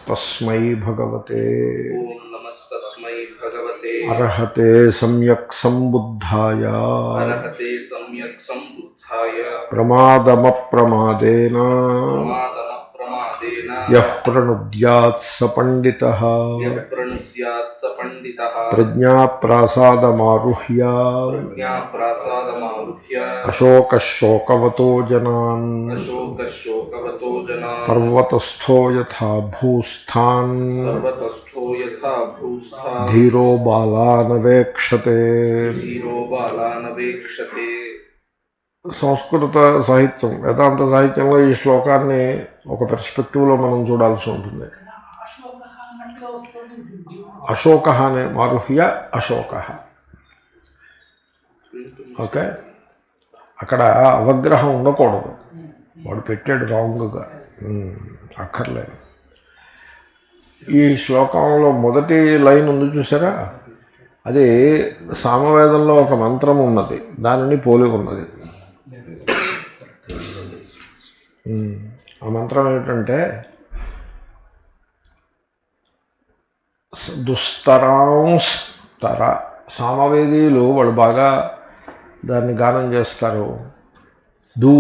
నమస్తస్మై భగవతే అర్హతే సమ్యక్ సంబుద్ధాయ ప్రమాదమప్రమాదేన యః ప్రణుద్యాత్ స పండితః ప్రజ్ఞాప్రాసాదమారుహ్య అశోకశోకవతో జనాన్ పర్వతస్థో యథా భూస్థాన్ ధీరో బాలానవేక్షతే. సంస్కృత సాహిత్యం, వేదాంత సాహిత్యంలో ఈ శ్లోకాన్ని ఒక పెర్స్పెక్టివ్లో మనం చూడాల్సి ఉంటుంది. అశోక అనే మారుహ్య అశోక. ఓకే, అక్కడ అవగ్రహం ఉండకూడదు, వాడు పెట్టాడు రాంగ్గా, అక్కర్లేదు. ఈ శ్లోకంలో మొదటి లైన్ ఉంది చూసారా, అది సామవేదంలో ఒక మంత్రం ఉన్నది, దానిని పోలి ఉన్నది. ఆ మంత్రం ఏమిటంటే దుస్తరాంస్తర. సామవేదీయులు వాళ్ళు బాగా దాన్ని గానం చేస్తారు. దు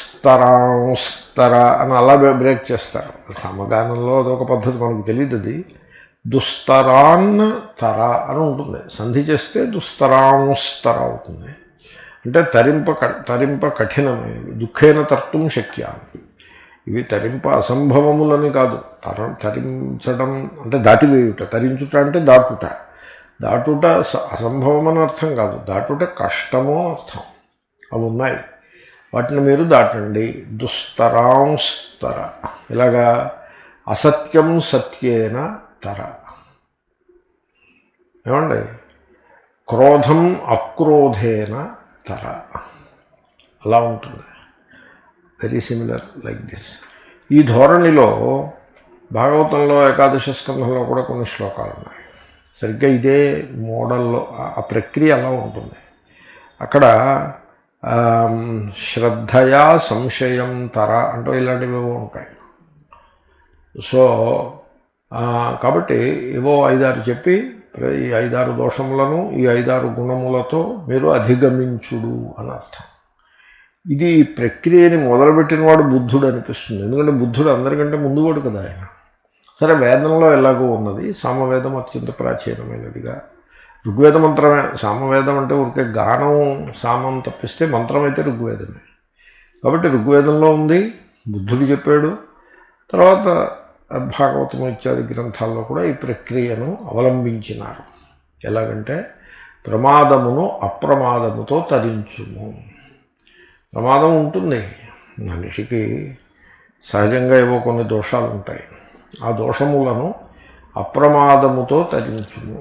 స్తరాంస్తర అని అలా బ్రేక్ చేస్తారు. సమగానంలో అదొక పద్ధతి, మనకు తెలియదు. అది దుస్తరాన్ తర అని ఉంటుంది, సంధి చేస్తే దుస్తరాంస్తర అవుతుంది. అంటే తరింప కఠినమైనవి. దుఃఖేన తర్తుం శక్య. ఇవి తరింప అసంభవములని కాదు, తరించడం అంటే దాటివేయుట. తరించుట అంటే దాటుట. దాటుట అసంభవం అని అర్థం కాదు, దాటుట కష్టమో అర్థం. అవి ఉన్నాయి, వాటిని మీరు దాటండి. దుస్తరాంస్తర. ఇలాగా అసత్యం సత్యేన తర. ఏమండి, క్రోధం అక్రోధేన తర. అలా ఉంటుంది. Very similar like this. ఈ ధోరణిలో భాగవతంలో ఏకాదశ స్కంధంలో కూడా కొన్ని శ్లోకాలు ఉన్నాయి. సరిగ్గా ఇదే మోడల్లో ఆ ప్రక్రియ అలా ఉంటుంది. అక్కడ శ్రద్ధయా సంశయం తర అంటూ ఇలాంటివి ఏవో ఉంటాయి. సో కాబట్టి ఏవో 5-6 చెప్పి ఈ 5-6 దోషములను ఈ 5-6 గుణములతో మీరు అధిగమించుడు అని అర్థం. ఇది ప్రక్రియని మొదలుపెట్టిన వాడు బుద్ధుడు అనిపిస్తుంది. ఎందుకంటే బుద్ధుడు అందరికంటే ముందువాడు కదా ఆయన. సరే, వేదంలో ఎలాగో ఉన్నది. సామవేదం అత్యంత ప్రాచీనమైనదిగా. ఋగ్వేద మంత్రమే. సామవేదం అంటే ఊరికే గానం సామం తప్పిస్తే మంత్రం అయితే ఋగ్వేదమే. కాబట్టి ఋగ్వేదంలో ఉంది, బుద్ధుడు చెప్పాడు. తర్వాత భాగవతం ఇత్యాది గ్రంథాల్లో కూడా ఈ ప్రక్రియను అవలంబించినారు. ఎలాగంటే ప్రమాదమును అప్రమాదముతో తరించుము. ప్రమాదం ఉంటుంది, మనిషికి సహజంగా ఏవో కొన్ని దోషాలు ఉంటాయి. ఆ దోషములను అప్రమాదముతో తరించుము.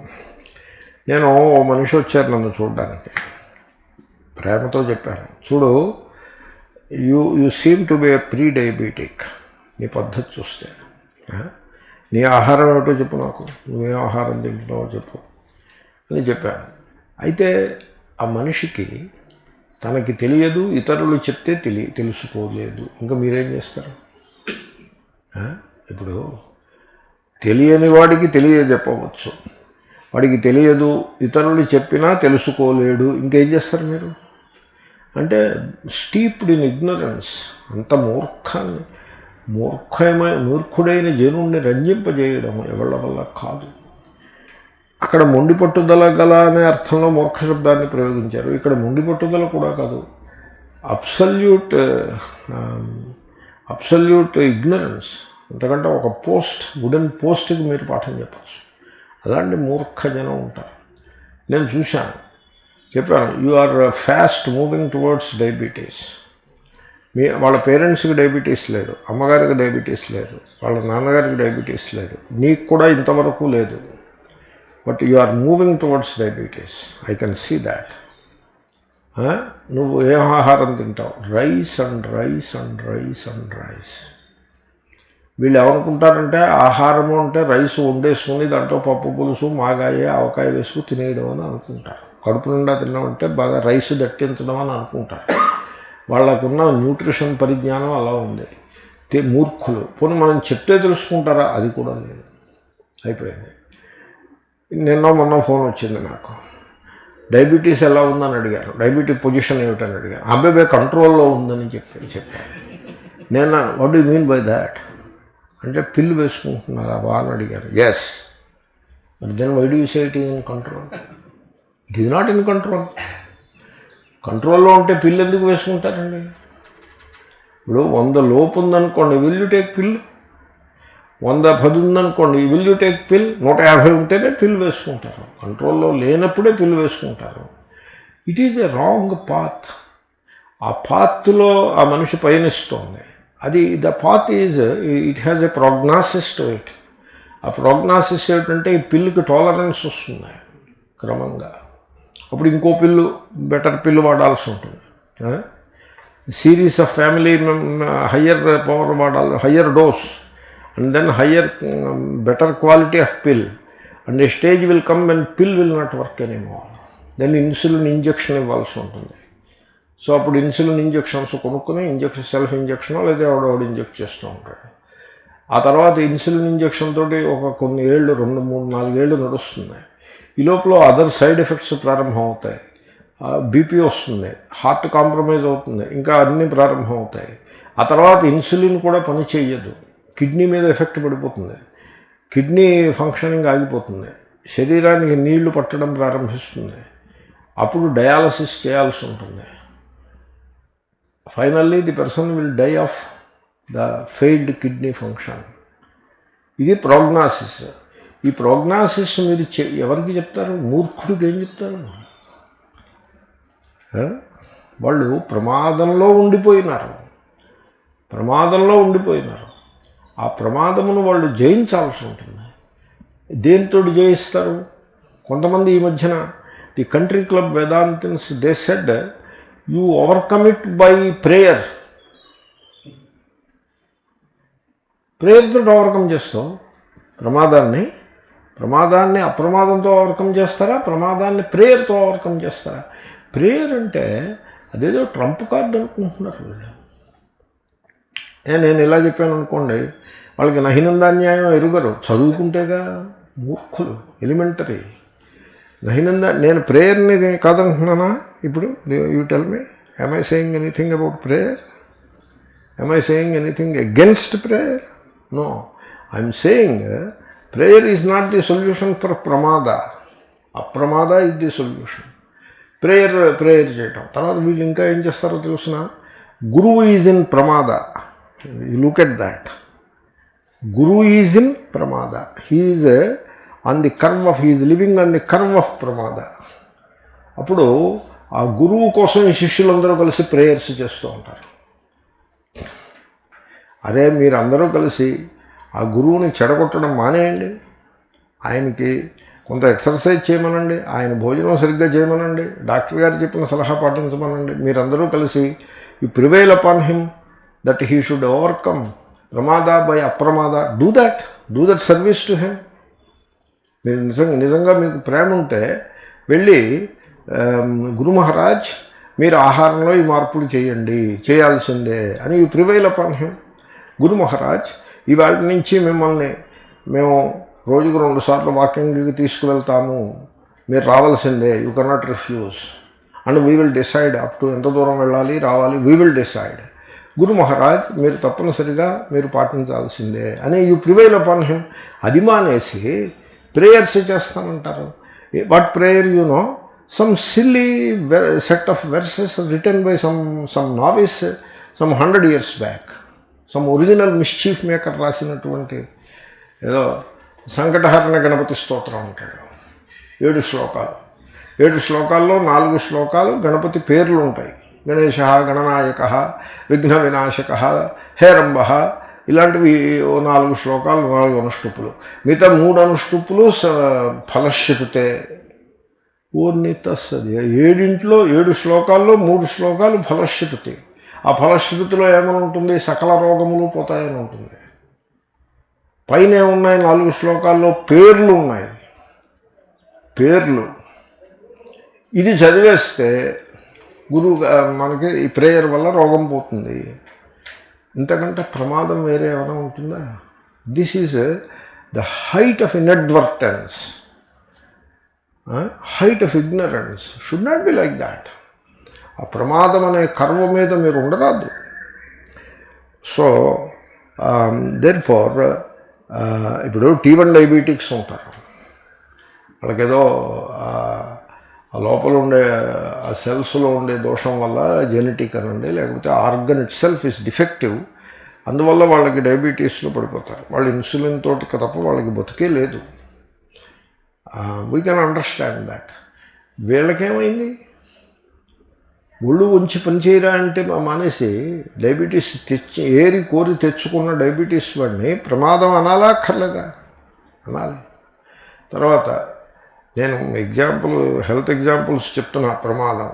నేను ఓ మనిషి వచ్చారు నన్ను చూడడానికి, ప్రేమతో చెప్పాను, చూడు, you seem to be A pre diabetic. నీ పద్ధతి చూస్తే నీ ఆహారం ఏమిటో చెప్పు, నాకు నువ్వేం ఆహారం తింటున్నావో చెప్పు అని చెప్పాను. అయితే ఆ మనిషికి తనకి తెలియదు, ఇతరులు చెప్తే తెలుసుకోలేదు. ఇంకా మీరేం చేస్తారు? ఇప్పుడు తెలియని వాడికి చెప్పవచ్చు, వాడికి తెలియదు, ఇతరులు చెప్పినా తెలుసుకోలేడు. ఇంకేం చేస్తారు మీరు? అంటే స్టీప్డ్ ఇన్ ఇగ్నరెన్స్. అంత మూర్ఖుడైన జనుణ్ణి రంజింపజేయడం ఎవళ్ళ వల్ల కాదు. అక్కడ మొండి పట్టుదల గల అనే అర్థంలో మూర్ఖ శబ్దాన్ని ప్రయోగించారు. ఇక్కడ మొండి పట్టుదల కూడా కాదు, అబ్సల్యూట్ ఇగ్నరెన్స్. అంతకంటే ఒక వుడెన్ పోస్ట్కి మీరు పాఠం చెప్పచ్చు. అలాంటి మూర్ఖ జనం ఉంటారు. నేను చూశాను, చెప్పాను, you are fast moving towards diabetes. వాళ్ళ పేరెంట్స్కి డయాబెటీస్ లేదు, అమ్మగారికి డయాబెటీస్ లేదు, వాళ్ళ నాన్నగారికి డయాబెటీస్ లేదు, నీకు కూడా ఇంతవరకు లేదు. But you are moving towards diabetes. I can see that. నువ్వు ఏం ఆహారం తింటావు? Rice and rice and rice and rice. వీళ్ళు ఏమనుకుంటారంటే ఆహారము అంటే రైస్ వండేసుకుని దాంట్లో పప్పు పులుసు మాగాయ ఆవకాయ వేసుకుని తినేయడం అని అనుకుంటారు. కడుపు నిండా తినమంటే బాగా రైస్ దట్టించడం అని అనుకుంటారు. వాళ్ళకున్న న్యూట్రిషన్ పరిజ్ఞానం అలా ఉంది. మూర్ఖులు. పోనీ మనం చెప్తే తెలుసుకుంటారా? అది కూడా లేదు. అయిపోయింది. నిన్న మొన్న ఫోన్ వచ్చింది నాకు, డయాబెటీస్ ఎలా ఉందని అడిగారు, డయాబెటిక్ పొజిషన్ ఏమిటని అడిగారు. అబ్బాయి కంట్రోల్లో ఉందని చెప్పాను. నేను what do mean by that అంటే, పిల్లు వేసుకుంటున్నారా బా అని అడిగారు. Yes. But then why do you say it is in control? It is not in control. కంట్రోల్లో ఉంటే పిల్లు ఎందుకు వేసుకుంటారండి? ఇప్పుడు 100 లోపు ఉందనుకోండి, విల్ యూ టేక్ పిల్? 110 ఉందనుకోండి, విల్ యూ టేక్ పిల్? 150 ఉంటేనే పిల్ వేసుకుంటారు. కంట్రోల్లో లేనప్పుడే పిల్ వేసుకుంటారు. It is a wrong path. ఆ పాత్లో ఆ మనిషి పయనిస్తోంది. అది the path is, it has a prognosis to it. ఆ ప్రోగ్నాసిస్ ఏమిటంటే, ఈ పిల్లుకి టాలరెన్స్ వస్తుంది క్రమంగా. అప్పుడు ఇంకో పిల్లు, బెటర్ పిల్లు వాడాల్సి ఉంటుంది. Series of family higher power వాడాలి, higher dose, and then higher better quality of pill. And a stage will come when pill will not work anymore. Then insulin injection ఇవ్వాల్సి ఉంటుంది. సో అప్పుడు insulin injections కొనుక్కుని self injection లేదా ఎవడెవడు inject చేస్తూ ఉంటాడు. ఆ తర్వాత ఇన్సులిన్ ఇంజెక్షన్ తోటి కొన్ని ఏళ్ళు, 2, 3, 4 ఏళ్ళు నడుస్తుంది. ఈ లోపల అదర్ సైడ్ ఎఫెక్ట్స్ ప్రారంభం అవుతాయి. బీపీ వస్తుంది, హార్ట్ కాంప్రమైజ్ అవుతుంది, ఇంకా అన్నీ ప్రారంభం అవుతాయి. ఆ తర్వాత ఇన్సులిన్ కూడా పని చేయదు, కిడ్నీ మీద ఎఫెక్ట్ పడిపోతుంది, కిడ్నీ ఫంక్షనింగ్ ఆగిపోతుంది, శరీరానికి నీళ్లు పట్టడం ప్రారంభిస్తుంది. అప్పుడు డయాలసిస్ చేయాల్సి ఉంటుంది. Finally the person will die of the failed kidney function. ఇది ప్రోగ్నాసిస్. ఈ ప్రోగ్నాసిస్ మీరు ఎవరికి చెప్తారు? మూర్ఖుడికి ఏం చెప్తారు? వాళ్ళు ప్రమాదంలో ఉండిపోయినారు. ఆ ప్రమాదమును వాళ్ళు జయించాల్సి ఉంటుంది. దేనితో జయిస్తారు? కొంతమంది ఈ మధ్యన the country club Vedantins they said, you overcome it by prayer. ప్రేయర్తో ఓవర్కమ్ చేస్తాం ప్రమాదాన్ని. అప్రమాదంతో ఓవర్కమ్ చేస్తారా? ప్రమాదాన్ని ప్రేయర్తో ఓవర్కమ్ చేస్తారా? ప్రేయర్ అంటే అదేదో ట్రంప్ కార్డు అనుకుంటున్నారు వీళ్ళు. నేను ఇలా చెప్పాను అనుకోండి, వాళ్ళకి నహినందాన్యాయం ఎరుగరు, చదువుకుంటేగా. మూర్ఖులు, ఎలిమెంటరీ. నేను ప్రేయర్ని కాదంటున్నానా? ఇప్పుడు you tell me, am I saying anything about prayer? Am I saying anything against prayer? No. I am saying prayer is not the solution for pramada. Apramada is the solution. Prayer చేయటం. తర్వాత వీళ్ళు ఇంకా ఏం చేస్తారో తెలుసిన, గురువు is in ప్రమాద. You look at that. గురువు ఈజ్ ఇన్ ప్రమాద. He is on the curve of, he is living on the curve of ప్రమాద. అప్పుడు ఆ గురువు కోసం ఈ శిష్యులందరూ కలిసి ప్రేయర్స్ చేస్తూ ఉంటారు. అరే మీరందరూ కలిసి ఆ గురువుని చెడగొట్టడం మానేయండి. ఆయనకి కొంత ఎక్సర్సైజ్ చేయమనండి, ఆయన భోజనం సరిగ్గా చేయమనండి, డాక్టర్ గారు చెప్పిన సలహా పాటించమనండి. మీరందరూ కలిసి you prevail upon him that he should overcome ప్రమాద బై అప్రమాద. Do that service to him. మీరు నిజంగా మీకు ప్రేమ ఉంటే వెళ్ళి, గురు మహారాజ్ మీరు ఆహారంలో ఈ మార్పులు చేయాల్సిందే అని యు ప్రివైల్ అపాన్ హిమ్. గురు మహారాజ్ ఇవాళ నుంచి మేము రోజుకు 2 సార్లు వాకింగ్కి తీసుకువెళ్తాము, మీరు రావాల్సిందే, you cannot refuse. And we will decide up to ఎంత దూరం వెళ్ళాలి రావాలి, వీ విల్ డిసైడ్. గురు మహారాజ్ మీరు తప్పనిసరిగా మీరు పాటించాల్సిందే అని యూ ప్రివైల్ అపాన్ హిమ్. అది మానేసి ప్రేయర్స్ చేస్తానంటారు. What prayer? You know, some silly set of verses written by some novice some 100 years back. Some original mischief maker రాసినటువంటి ఏదో సంకటహరణ గణపతి స్తోత్రం ఉంటాడు. 7 శ్లోకాలు. 7 శ్లోకాల్లో 4 శ్లోకాలు గణపతి పేర్లు ఉంటాయి. గణేశ, గణనాయక, విఘ్న వినాశక, హేరంబ, ఇలాంటివి 4 శ్లోకాలు, 4 అనుష్టుపులు. మిగతా 3 అనుష్టుపులు ఫలశ్రుతే. ఓర్ని తస్సది. 7 శ్లోకాల్లో 3 శ్లోకాలు ఫలశ్రుతి. ఆ ఫలశ్రుతిలో ఏమని ఉంటుంది? సకల రోగములు పోతాయని ఉంటుంది. పైన ఉన్నాయి 4 శ్లోకాల్లో పేర్లు ఉన్నాయి. ఇది చదివేస్తే మనకి ఈ ప్రేయర్ వల్ల రోగం పోతుంది. ఇంతకంటే ప్రమాదం వేరే ఏమైనా ఉంటుందా? This is the height of inadvertence, height of ignorance. Should not be like that. ఆ ప్రమాదం అనే కర్వ మీద మీరు ఉండరాదు. సో దెన్ ఫార్ ఇప్పుడు T1 డయాబెటిక్స్ ఉంటారు, వాళ్ళకేదో ఆ లోపల ఉండే ఆ సెల్స్లో ఉండే దోషం వల్ల జెనెటిక్ అనండి, లేకపోతే organ it self is defective, అందువల్ల వాళ్ళకి డయాబెటీస్లో పడిపోతారు. వాళ్ళు ఇన్సులిన్ తోటి తప్ప వాళ్ళకి బతికే లేదు. We can understand that. వీళ్ళకేమైంది? ఒళ్ళు ఉంచి పనిచేయరా అంటే మానేసి డయాబెటీస్ ఏరి కోరి తెచ్చుకున్న డయాబెటీస్ వాడిని ప్రమాదం అనాలా అక్కర్లేదా? అనాలి. తర్వాత నేను హెల్త్ ఎగ్జాంపుల్స్ చెప్తున్నా. ప్రమాదం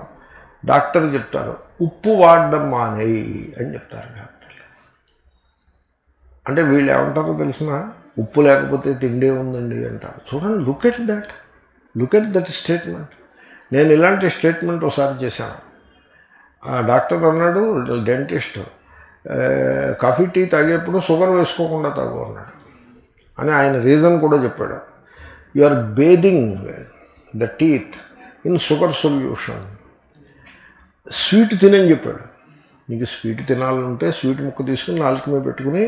డాక్టర్ చెప్తాడు, ఉప్పు వాడడం మానేయి అని చెప్తారు డాక్టర్లు. అంటే వీళ్ళు ఏమంటారో తెలిసిన, ఉప్పు లేకపోతే తిండే ఉందండి అంటారు. చూడండి, లుక్ ఎట్ దట్ స్టేట్మెంట్. నేను ఇలాంటి స్టేట్మెంట్ ఒకసారి చేశాను. డాక్టర్ అన్నాడు, డెంటిస్ట్, కాఫీ టీ తాగేప్పుడు షుగర్ వేసుకోకుండా తాగు అన్నాడు. అని ఆయన రీజన్ కూడా చెప్పాడు. You are bathing the teeth in sugar solution. Sweet తినని చెప్పాడు. నీకు స్వీట్ తినాలంటే స్వీట్ ముక్క తీసుకుని నాలుక మీద పెట్టుకుని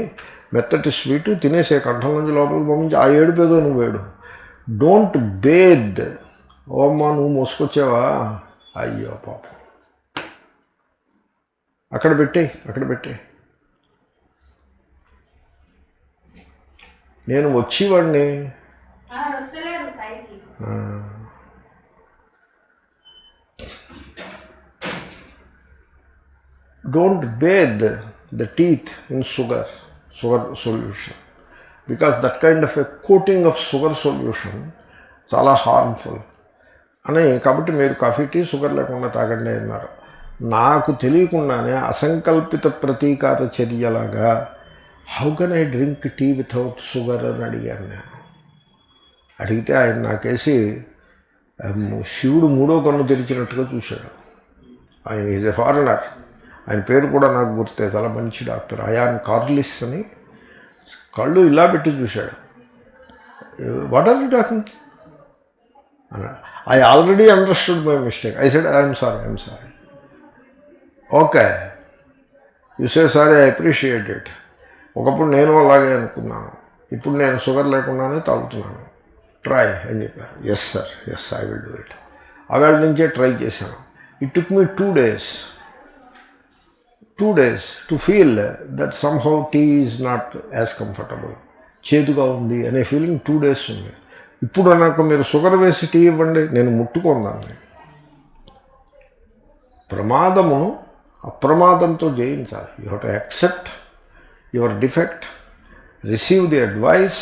మెత్తటి స్వీట్ తినేసే, కంఠం నుంచి లోపలికి పంపించి ఆ ఏడుపేదో నువ్వు వేడు. డోంట్ బేద్. ఓ అమ్మా నువ్వు మోసుకొచ్చావా, అయ్యో పాపం, అక్కడ పెట్టే. నేను వచ్చేవాడిని. Don't bathe the teeth in sugar solution, because that kind of a coating of sugar solution చాలా హార్మ్ఫుల్ అని. కాబట్టి మీరు కాఫీ టీ షుగర్ లేకుండా తాగండి అన్నారు. నాకు తెలియకుండానే అసంకల్పిత ప్రతీకార చర్యలాగా how can I drink tea without sugar అని అడిగాను నేను. అడిగితే ఆయన నాకేసి శివుడు మూడో కన్ను తెరిచినట్టుగా చూశాడు. ఆయన ఈజ్ ఎ ఫారినర్. ఆయన పేరు కూడా నాకు గుర్తే, చాలా మంచి డాక్టర్, అయాన్ కార్లిస్ అని. కళ్ళు ఇలా పెట్టి చూశాడు. వాట్ ఆర్ యూ టాకింగ్ అన్నాడు. I already understood my mistake. I said I'm sorry. Okay, you say sorry, I appreciate it. ఒకప్పుడు నేను అలాగే అనుకున్నాను, ఇప్పుడు నేను షుగర్ లేకుండానే తాగుతున్నాను, ట్రై అని చెప్పారు. Yes sir, yes I will do it. అవేళ నుంచే ట్రై చేశాను. It took me 2 days to feel that somehow tea is not as comfortable. చేదుగా ఉంది అనే ఫీలింగ్ 2 days ఉంది. ఇప్పుడు నాకు మీరు షుగర్ వేసి టీ ఇవ్వండి, నేను ముట్టుకున్నాను. ప్రమాదమును అప్రమాదంతో జయించాలి. You have to accept your defect, receive the advice.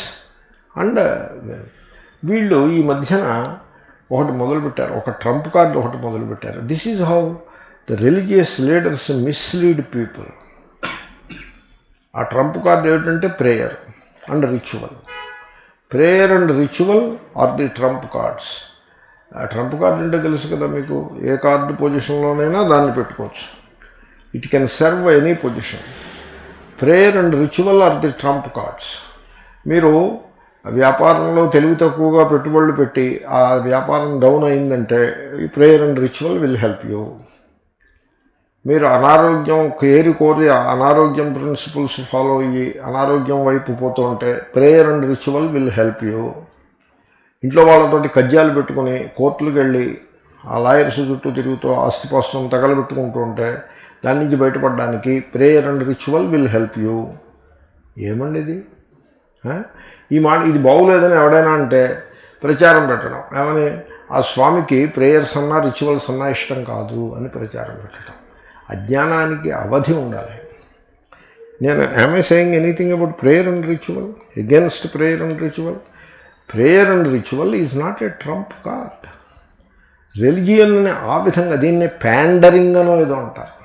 And వీళ్ళు ఈ మధ్యన ఒకటి మొదలుపెట్టారు, ఒక ట్రంప్ కార్డు ఒకటి మొదలుపెట్టారు. This is how the religious leaders mislead people. ఆ ట్రంప్ కార్డు ఏమిటంటే prayer and ritual. Prayer and ritual are the trump cards. ఆ ట్రంప్ కార్డు అంటే తెలుసు కదా మీకు, ఏ కార్డు పొజిషన్లోనైనా దాన్ని పెట్టుకోవచ్చు. It can serve any position. Prayer and ritual are the trump cards. మీరు వ్యాపారంలో తెలివి తక్కువగా పెట్టుబడులు పెట్టి ఆ వ్యాపారం డౌన్ అయిందంటే ఈ prayer and ritual will help you. మీరు అనారోగ్యం కోరి అనారోగ్యం ప్రిన్సిపల్స్ ఫాలో అయ్యి అనారోగ్యం వైపు పోతుంటే prayer and ritual will help you. ఇంట్లో వాళ్ళతోటి కజ్జాలు పెట్టుకుని కోర్టులకు వెళ్ళి ఆ లాయర్స్ చుట్టూ తిరుగుతూ ఆస్తిపాస్తులను తగలబెట్టుకుంటూ ఉంటే దాని నుంచి బయటపడడానికి prayer and ritual will help you. ఏమండి ఇది? ఈ మాట ఇది బాగులేదని ఎవడైనా అంటే ప్రచారం పెట్టడం, ఏమని ఆ స్వామికి ప్రేయర్స్ అన్నా రిచువల్స్ అన్నా ఇష్టం కాదు అని ప్రచారం పెట్టడం. అజ్ఞానానికి అవధి ఉండాలి. నేను am I saying anything about prayer and ritual, against prayer and ritual? Prayer and ritual is not a trump card. Religion అని ఆ విధంగా, దీన్ని ప్యాండరింగ్ అనో ఏదో అంటారు,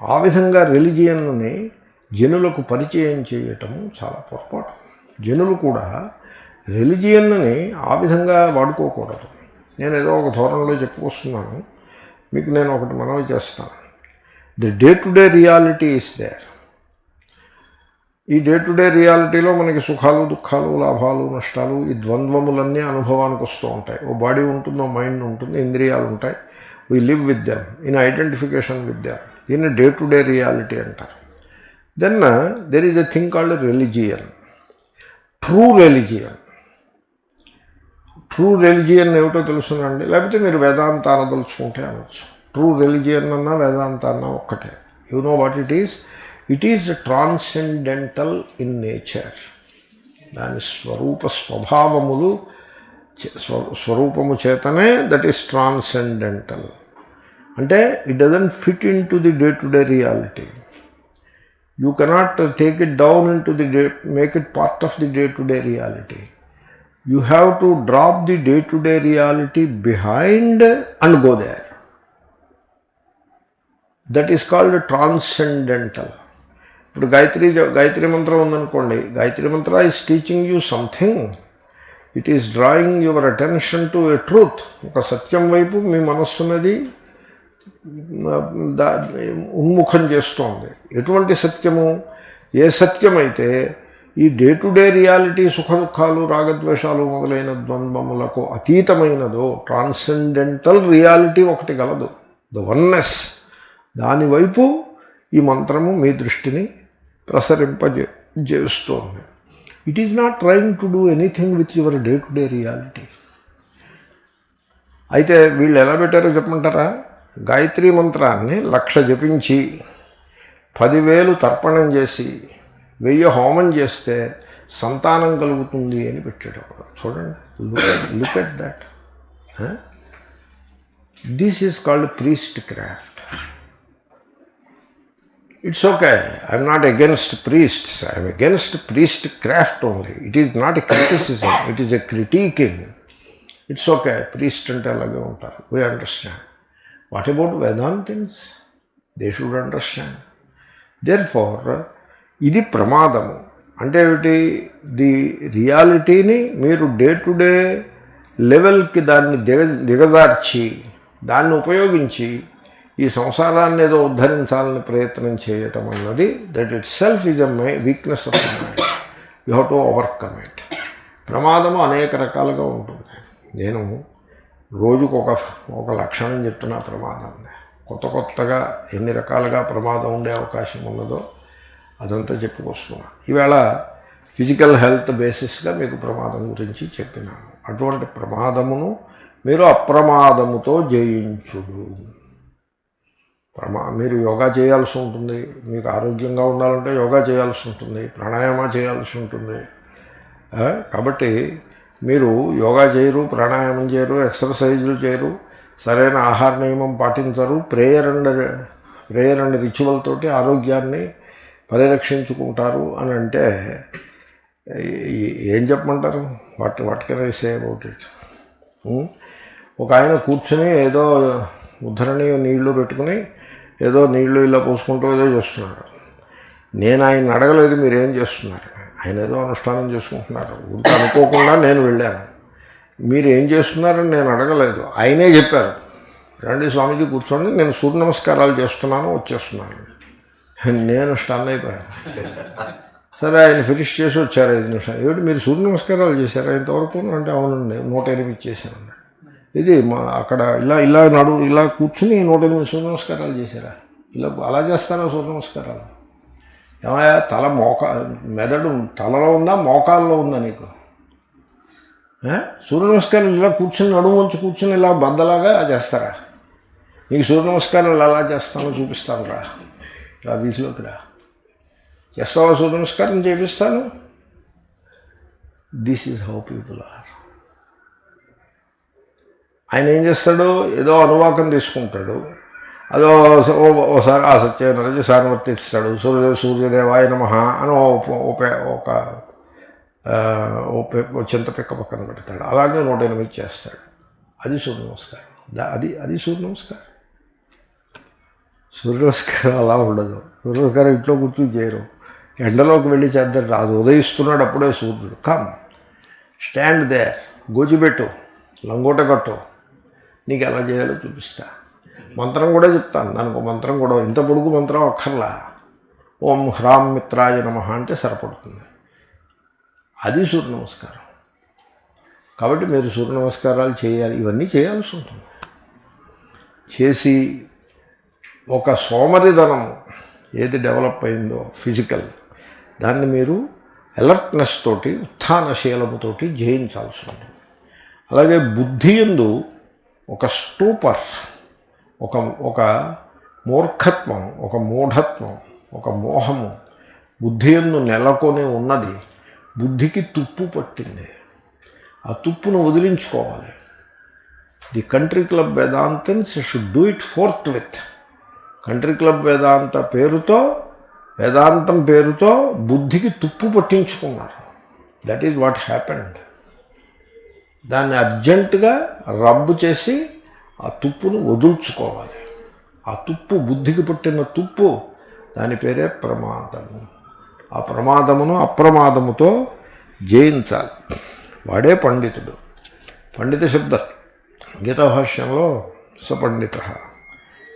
ఆ విధంగా రిలిజియన్ని జనులకు పరిచయం చేయటము చాలా పొరపాటు. జనులు కూడా రిలిజియన్ని ఆ విధంగా వాడుకోకూడదు. నేను ఏదో ఒక ధోరణిలో చెప్పుకొస్తున్నాను మీకు. నేను ఒకటి మనవి చేస్తాను. The day to day reality is there. ఈ డే టు డే రియాలిటీలో మనకి సుఖాలు దుఃఖాలు లాభాలు నష్టాలు ఈ ద్వంద్వములన్నీ అనుభవానికి వస్తూ ఉంటాయి. ఓ బాడీ ఉంటుంది, ఓ మైండ్ ఉంటుంది, ఇంద్రియాలు ఉంటాయి. We live with them in identification with them. దీన్ని డే టు డే రియాలిటీ అంటారు. Then there is a thing called religion. True religion. True religion ఏమిటో తెలుసునండి, లేకపోతే మీరు వేదాంత అనదలుచుకుంటే అనొచ్చు. ట్రూ రిలిజియన్ అన్నా వేదాంత అన్నా ఒక్కటే. You know what it is? It is transcendental in nature. దాని స్వభావములు స్వరూపము చేతనే దట్ ఈస్ ట్రాన్సెండెంటల్. అంటే it doesn't fit in to the day to day reality. You cannot take it down in to the day, make it part of the day to day reality. You have to drop the day-to-day reality behind and go there. That is called transcendental. ఇప్పుడు గాయత్రి మంత్రం ఉందనుకోండి. గాయత్రి మంత్ర is teaching you something. It is drawing your attention to a truth. ఒక సత్యం వైపు మీ మనస్సున్నది ఉన్ముఖం చేస్తోంది. ఎటువంటి సత్యము? ఏ సత్యమైతే ఈ day to day reality సుఖ దుఃఖాలు రాగద్వేషాలు మొదలైన ద్వంద్వములకు అతీతమైనదో, ట్రాన్సెండెంటల్ రియాలిటీ ఒకటి గలదు, ద వన్నెస్. దానివైపు ఈ మంత్రము మీ దృష్టిని ప్రసరింపజేస్తోంది. It is not trying to do anything with your day to day reality. అయితే వీళ్ళు ఎలా పెట్టారో చెప్పమంటారా? గాయత్రీ మంత్రాన్ని 1,00,000 జపించి 10,000 తర్పణం చేసి 1000 హోమం చేస్తే సంతానం కలుగుతుంది అని పెట్టాడు. చూడండి, look at that. This is called priest craft. It's okay, I'm not against priests, I'm against priest craft only. It is not a criticism, it is a critiquing. It's okay, priest అంటే అలాగే ఉంటారు, we understand. What about Vedantins? They should understand. Therefore ఇది ప్రమాదము. అంటే ఏమిటి? The రియాలిటీని మీరు day to day లెవెల్కి దాన్ని దిగజార్చి దాన్ని ఉపయోగించి ఈ సంసారాన్ని ఏదో ఉద్ధరించాలని ప్రయత్నం చేయటం అన్నది that it self is a weakness of the mind. You have to overcome it. ప్రమాదము అనేక రకాలుగా ఉంటుంది. నేను రోజుకు ఒక లక్షణం చెప్తున్నా ప్రమాదాన్ని. కొత్తగా ఎన్ని రకాలుగా ప్రమాదం ఉండే అవకాశం ఉన్నదో అదంతా చెప్పుకొస్తున్నా. ఈవేళ ఫిజికల్ హెల్త్ బేసిస్గా మీకు ప్రమాదం గురించి చెప్పినాను. అటువంటి ప్రమాదమును మీరు అప్రమాదముతో జయించుడు. మీరు యోగా చేయాల్సి ఉంటుంది. మీకు ఆరోగ్యంగా ఉండాలంటే యోగా చేయాల్సి ఉంటుంది, ప్రాణాయామ చేయాల్సి ఉంటుంది. కాబట్టి మీరు యోగా చేయరు, ప్రాణాయామం చేయరు, ఎక్సర్సైజులు చేయరు, సరైన ఆహార నియమం పాటించరు, ప్రేయర్ అండ్ రిచువల్ తోటి ఆరోగ్యాన్ని పరిరక్షించుకుంటారు అని అంటే ఏం చెప్పమంటారు? What can I say about it? ఒక ఆయన కూర్చొని ఏదో ఉద్ధరణి నీళ్లు పెట్టుకుని ఏదో నీళ్లు ఇలా పోసుకుంటూ ఏదో చేస్తున్నాడు. నేను ఆయన అడగలేదు మీరేం చేస్తున్నారు, ఆయన ఏదో అనుష్ఠానం చేసుకుంటున్నారు. ఊరికి అనుకోకుండా నేను వెళ్ళాను. మీరు ఏం చేస్తున్నారని నేను అడగలేదు, ఆయనే చెప్పారు. రండి స్వామీజీ కూర్చోండి, నేను సూర్య నమస్కారాలు చేస్తున్నాను, వచ్చేస్తున్నాను. నేను స్టన్ అయిపోయాను. సరే, ఆయన ఫినిష్ చేసి వచ్చారు 5 నిమిషాలు. ఏమిటి మీరు సూర్య నమస్కారాలు చేశారా ఇంతవరకు అంటే? అవునండి, 108 చేశాను. ఇది అక్కడ ఇలా కూర్చుని 108 సూర్య నమస్కారాలు చేశారా? అలా చేస్తారా సూర్య నమస్కారాలు? ఏమయ్యా, మెదడు తలలో ఉందా మోకాల్లో ఉందా నీకు? సూర్య నమస్కారాలు ఇలా కూర్చుని నడుము వంచి కూర్చుని ఇలా బద్దలాగా చేస్తారా? నీకు సూర్య నమస్కారాలు ఎలా చేస్తానో చూపిస్తాను రా వీధిలోకి రా. చేస్తావా? సూర్య నమస్కారం చేపిస్తాను. This is how people are. ఆయన ఏం చేస్తాడు? ఏదో అనువాకం తీసుకుంటాడు, అదో ఓసారి ఆ సత్యసారి వర్తిస్తాడు. సూర్యదేవాయ నమః అని ఒక చింత పిక్క పక్కన పెడతాడు. అలాగే 108 చేస్తాడు. అది సూర్య నమస్కారం. అది సూర్య నమస్కారం. సూర్య నమస్కారం అలా ఉండదు. సూర్య నమస్కారం ఇంట్లో కూర్చొని చేయరు, ఎండలోకి వెళ్ళి చేద్దాం. రాదు, ఉదయిస్తున్నాడు అప్పుడే సూర్యుడు. కమ్ స్టాండ్ దేర్, గోజిబెట్టు, లంగోట కట్టు, నీకు ఎలా చేయాలో చూపిస్తా. మంత్రం కూడా చెప్తాను, దానికి మంత్రం కూడా ఇంత పొడుగు మంత్రం అక్కర్లా, ఓం హ్రాం మిత్రాయ నమః అంటే సరిపడుతుంది. అది సూర్య నమస్కారం. కాబట్టి మీరు సూర్య నమస్కారాలు చేయాలి, ఇవన్నీ చేయాల్సి ఉంటుంది. చేసి ఒక సోమరిధనము ఏది డెవలప్ అయిందో ఫిజికల్, దాన్ని మీరు అలర్ట్నెస్ తోటి ఉత్థానశీలముతోటి జయించాల్సి ఉంటుంది. అలాగే బుద్ధి యందు ఒక స్టూపర్, ఒక మూర్ఖత్వం, ఒక మూఢత్వం, ఒక మోహము బుద్ధి యందు నెలకొని ఉన్నది. బుద్ధికి తుప్పు పట్టింది. ఆ తుప్పును వదిలించుకోవాలి. The country club Vedantins should do it forthwith విత్. కంట్రీ క్లబ్ వేదాంత పేరుతో, వేదాంతం పేరుతో బుద్ధికి తుప్పు పట్టించుకున్నారు. That is what happened. దాన్ని అర్జెంటుగా రబ్బు చేసి ఆ తుప్పును వదుల్చుకోవాలి. ఆ తుప్పు, బుద్ధికి పుట్టిన తుప్పు, దాని పేరే ప్రమాదము. ఆ ప్రమాదమును అప్రమాదముతో జయించాలి. వాడే పండితుడు. పండిత శబ్ద గీతా భాష్యంలో సపండిత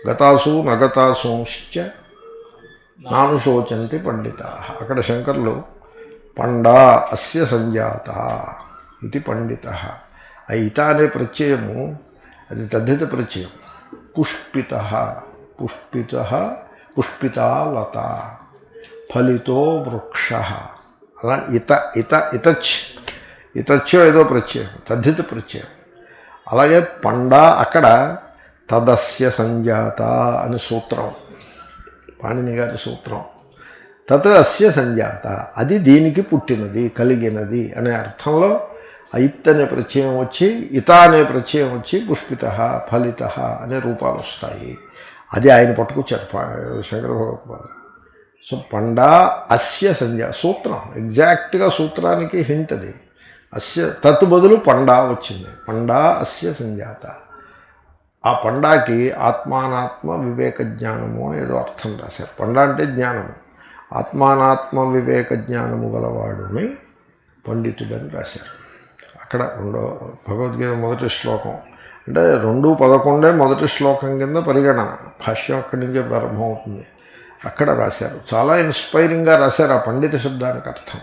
గతాసు నగతాసూశ్చ నానుశోచంతి పండిత. అక్కడ శంకర్లు పండా అస్య సంజాత ఇది పండిత. ఆ ఇత అనే ప్రత్యయము అది తద్ధిత ప్రత్యయం. పుష్పిత, పుష్పిత, పుష్పితా లత, ఫలితో వృక్ష. అలా ఇత ఇత ఇతచ్, ఇతచ్చో ఏదో ప్రత్యయం, తద్ధిత ప్రత్యయం. అలాగే పండా అక్కడ తదస్య సంజాత అని సూత్రం, పాణిని గారి సూత్రం. తత్ అస్య సంజాత, అది దీనికి పుట్టినది, కలిగినది అనే అర్థంలో ఐత్ అనే ప్రత్యయం వచ్చి, ఇత అనే ప్రత్యయం వచ్చి పుష్పిత, ఫలిత అనే రూపాలు వస్తాయి. అది ఆయన పట్టుకొచ్చారు శంకర భగవత్పాదులు. సో పండా అస్య సంజా సూత్రం, ఎగ్జాక్ట్గా సూత్రానికి హింట్ అది. అస్య తత్ బదులు పండా వచ్చింది. పండా అస్య సంజాత. ఆ పండాకి ఆత్మానాత్మ వివేక జ్ఞానము అని ఏదో అర్థం రాశారు. పండా అంటే జ్ఞానము. ఆత్మానాత్మ వివేక జ్ఞానము గలవాడుని పండితుడని రాశారు. అక్కడ భగవద్గీత మొదటి శ్లోకం అంటే 2:11 మొదటి శ్లోకం కింద పరిగణన. భాష్యం అక్కడి నుంచే ప్రారంభమవుతుంది. అక్కడ రాశారు. చాలా ఇన్స్పైరింగ్గా రాశారు ఆ పండిత శబ్దానికి అర్థం.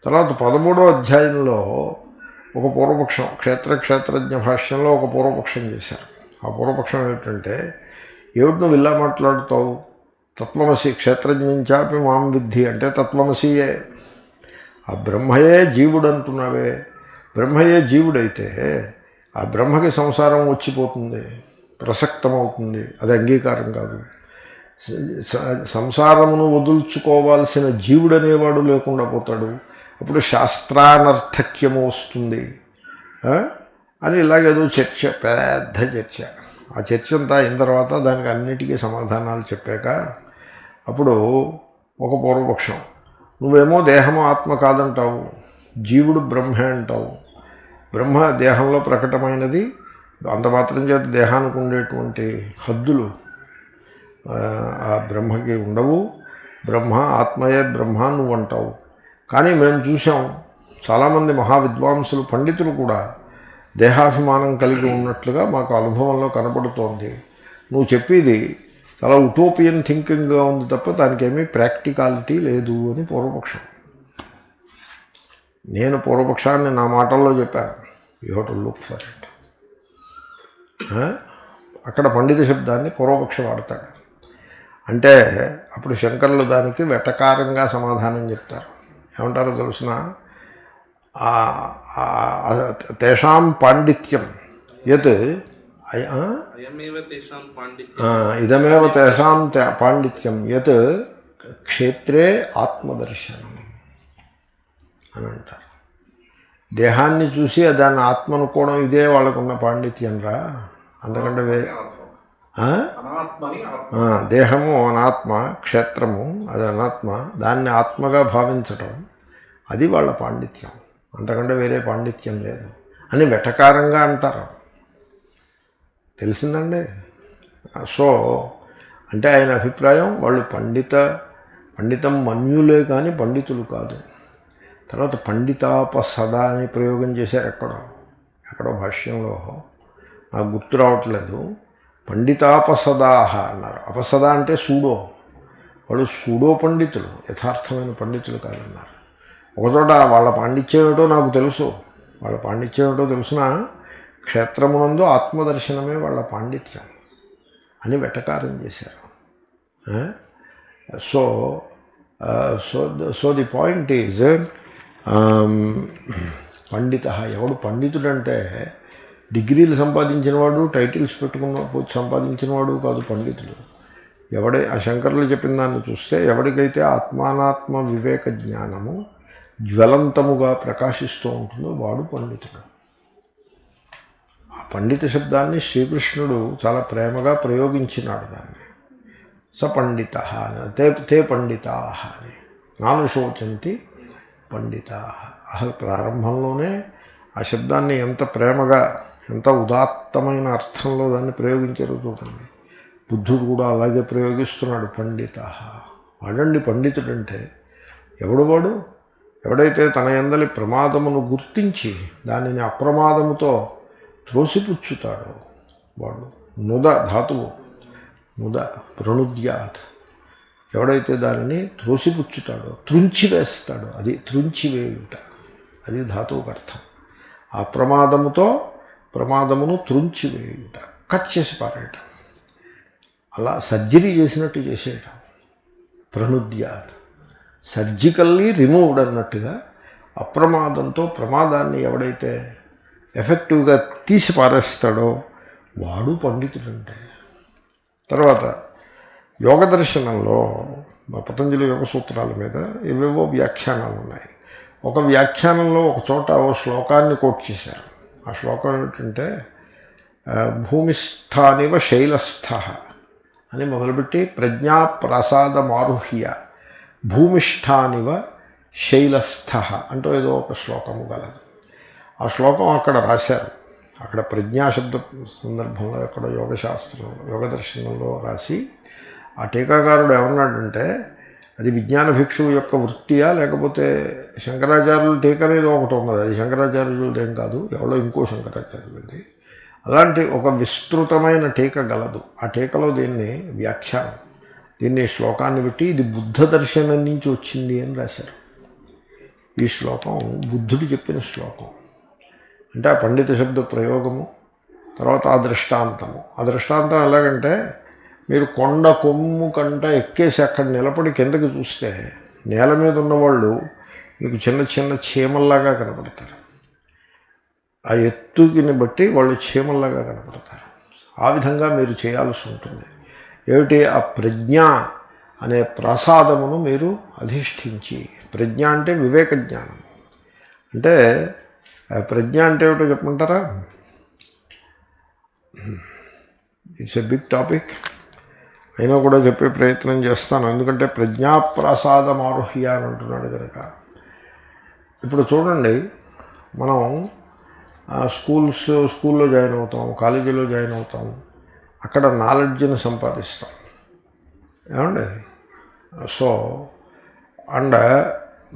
తర్వాత 13వ అధ్యాయంలో ఒక పూర్వపక్షం, క్షేత్రజ్ఞ భాష్యంలో ఒక పూర్వపక్షం చేశారు. ఆ పూర్వపక్షం ఏమిటంటే, ఏమిటి నువ్వు ఇలా మాట్లాడుతావు, తత్వమసి క్షేత్రజ్ఞంచాపి మాం విద్ధి అంటే తత్వమసియే, ఆ బ్రహ్మయే జీవుడు అంటున్నావే. బ్రహ్మయే జీవుడైతే ఆ బ్రహ్మకి సంసారం వచ్చిపోతుంది, ప్రసక్తమవుతుంది. అది అంగీకారం కాదు. సంసారమును వదుల్చుకోవాల్సిన జీవుడనేవాడు లేకుండా పోతాడు. అప్పుడు శాస్త్రానర్థక్యము వస్తుంది అని ఇలాగేదో చర్చ, పెద్ద చర్చ. ఆ చర్చ అంతా అయిన తర్వాత దానికి అన్నిటికీ సమాధానాలు చెప్పాక అప్పుడు ఒక పూర్వపక్షం, నువ్వేమో దేహము ఆత్మ కాదంటావు, జీవుడు బ్రహ్మే అంటావు. బ్రహ్మ దేహంలో ప్రకటమైనది, అంత మాత్రం చేత దేహానికి ఉండేటువంటి హద్దులు ఆ బ్రహ్మకి ఉండవు. బ్రహ్మ ఆత్మయే బ్రహ్మ నువ్వు అంటావు. కానీ మేము చూసాం చాలామంది మహావిద్వాంసులు, పండితులు కూడా దేహాభిమానం కలిగి ఉన్నట్లుగా మాకు అనుభవంలో కనపడుతోంది. నువ్వు చెప్పేది చాలా ఉటోపియన్ థింకింగ్గా ఉంది తప్ప దానికి ఏమీ ప్రాక్టికాలిటీ లేదు అని పూర్వపక్షం. నేను పూర్వపక్షాన్ని నా మాటల్లో చెప్పాను. You have to look for it. అక్కడ పండిత శబ్దాన్ని పూర్వపక్షం వాడతాడు. అంటే అప్పుడు శంకరులు దానికి వెటకారంగా సమాధానం చెప్తారు. ఏమంటారో తెలుసిన, తేషాం పాండిత్యం యత్ ఇదమేవ తేషాం పాండిత్యం యత్ క్షేత్రే ఆత్మదర్శనం అని అంటారు. దేహాన్ని చూసి దాన్ని ఆత్మ అనుకోవడం ఇదే వాళ్ళకున్న పాండిత్యం రా. అంతకంటే వేరే దేహము అనాత్మ, క్షేత్రము అది అనాత్మ, దాన్ని ఆత్మగా భావించటం అది వాళ్ళ పాండిత్యం. అంతకంటే వేరే పాండిత్యం లేదు అని వెటకారంగా అంటారు. తెలిసిందండి. సో అంటే ఆయన అభిప్రాయం వాళ్ళు పండితం మన్యులే కానీ పండితులు కాదు. తర్వాత పండితాపసద అని ప్రయోగం చేశారు ఎక్కడో భాష్యంలో, నాకు గుర్తు రావట్లేదు. పండితాపసదాహ అన్నారు. అపసద అంటే సూడో. వాళ్ళు సూడో పండితులు, యథార్థమైన పండితులు కాదన్నారు. ఒకచోట వాళ్ళ పాండిత్యం ఏమిటో నాకు తెలుసు, వాళ్ళ పాండిత్యం ఏమిటో తెలిసిన క్షేత్రమునందు ఆత్మదర్శనమే వాళ్ళ పాండిత్యం అని వెటకారం చేశారు. So so the point is పండిత. ఎవడు పండితుడంటే డిగ్రీలు సంపాదించినవాడు, టైటిల్స్ సంపాదించినవాడు కాదు పండితుడు. ఆ శంకరులు చెప్పిన దాన్ని చూస్తే ఎవడికైతే ఆత్మానాత్మ వివేక జ్ఞానము జ్వలంతముగా ప్రకాశిస్తూ ఉంటుందో వాడు పండితుడు. ఆ పండిత శబ్దాన్ని శ్రీకృష్ణుడు చాలా ప్రేమగా ప్రయోగించినాడు. దాన్ని సపండిత తే పండితా అని, నాను శోచంతి పండితా. అసలు ప్రారంభంలోనే ఆ శబ్దాన్ని ఎంత ప్రేమగా, ఎంత ఉదాత్తమైన అర్థంలో దాన్ని ప్రయోగించారో చూడండి. బుద్ధుడు కూడా అలాగే ప్రయోగిస్తున్నాడు, పండిత. వాడండి పండితుడంటే. వాడు ఎవడైతే తన యందలి ప్రమాదమును గుర్తించి దానిని అప్రమాదముతో త్రోసిపుచ్చుతాడో వాడు. నుద ధాతువు, నుద ప్రణుద్యాత్. ఎవడైతే దానిని త్రోసిపుచ్చుతాడో, త్రుంచివేస్తాడో, అది త్రుంచివేయుట, అది ధాతువుకు అర్థం. ఆ ప్రమాదమును త్రుంచివేయుట, కట్ చేసి పారేయటం, అలా సర్జరీ చేసినట్టు చేసేయటం. ప్రణుద్యాత్, సర్జికల్లీ రిమూవ్డ్ అన్నట్టుగా అప్రమాదంతో ప్రమాదాన్ని ఎవడైతే ఎఫెక్టివ్గా తీసి పారేస్తాడో వాడు పండితుడంటే. తర్వాత యోగ దర్శనంలో పతంజలి యోగ సూత్రాల మీద ఏవేవో వ్యాఖ్యానాలు ఉన్నాయి. ఒక వ్యాఖ్యానంలో ఒక చోట ఓ శ్లోకాన్ని కోట్ చేశారు. ఆ శ్లోకం ఏమిటంటే భూమిష్ఠానివ శైలస్థ అని మొదలుపెట్టి ప్రజ్ఞాప్రసాదమారుహ్య భూమిష్ఠానివ శైలస్థ అంటూ ఏదో ఒక శ్లోకము గలదు. ఆ శ్లోకం అక్కడ రాశారు. అక్కడ ప్రజ్ఞాశబ్ద సందర్భంలో ఎక్కడ యోగ దర్శనంలో రాసి ఆ టీకాకారుడు ఏమన్నాడంటే అది విజ్ఞాన భిక్షువు యొక్క వృత్తియా లేకపోతే శంకరాచార్యుల టీక అనేది ఒకటి ఉన్నది, అది శంకరాచార్యులదేం కాదు, ఎవరో ఇంకో శంకరాచార్యులది. అలాంటి ఒక విస్తృతమైన టీక గలదు. ఆ టీకలో దీన్ని వ్యాఖ్యానం, దీన్ని శ్లోకాన్ని పెట్టి ఇది బుద్ధ దర్శనం నుంచి వచ్చింది అని రాశారు. ఈ శ్లోకం బుద్ధుడు చెప్పిన శ్లోకం. అంటే ఆ పండిత శబ్ద ప్రయోగము, తర్వాత ఆ దృష్టాంతము. ఆ దృష్టాంతం ఎలాగంటే మీరు కొండ కొమ్ము కంట ఎక్కేసి అక్కడ నిలబడి కిందకి చూస్తే నేల మీద ఉన్నవాళ్ళు మీకు చిన్న చిన్న చీమల్లాగా కనపడతారు. ఆ ఎత్తుని బట్టి వాళ్ళు చీమల్లాగా కనపడతారు. ఆ విధంగా మీరు చేయాల్సి ఉంటుంది. ఏమిటి? ఆ ప్రజ్ఞ అనే ప్రసాదమును మీరు అధిష్ఠించి, ప్రజ్ఞ అంటే వివేక జ్ఞానం. అంటే ప్రజ్ఞ అంటే ఏమిటో చెప్పమంటారా? ఇట్స్ ఎ బిగ్ టాపిక్, అయినా కూడా చెప్పే ప్రయత్నం చేస్తాను. ఎందుకంటే ప్రజ్ఞాప్రసాదం ఆరుహ్య అని అంటున్నాడు కనుక. ఇప్పుడు చూడండి, మనం స్కూల్లో జాయిన్ అవుతాం, కాలేజీలో జాయిన్ అవుతాం, అక్కడ నాలెడ్జ్ని సంపాదిస్తాం, ఏమండి? సో అండ్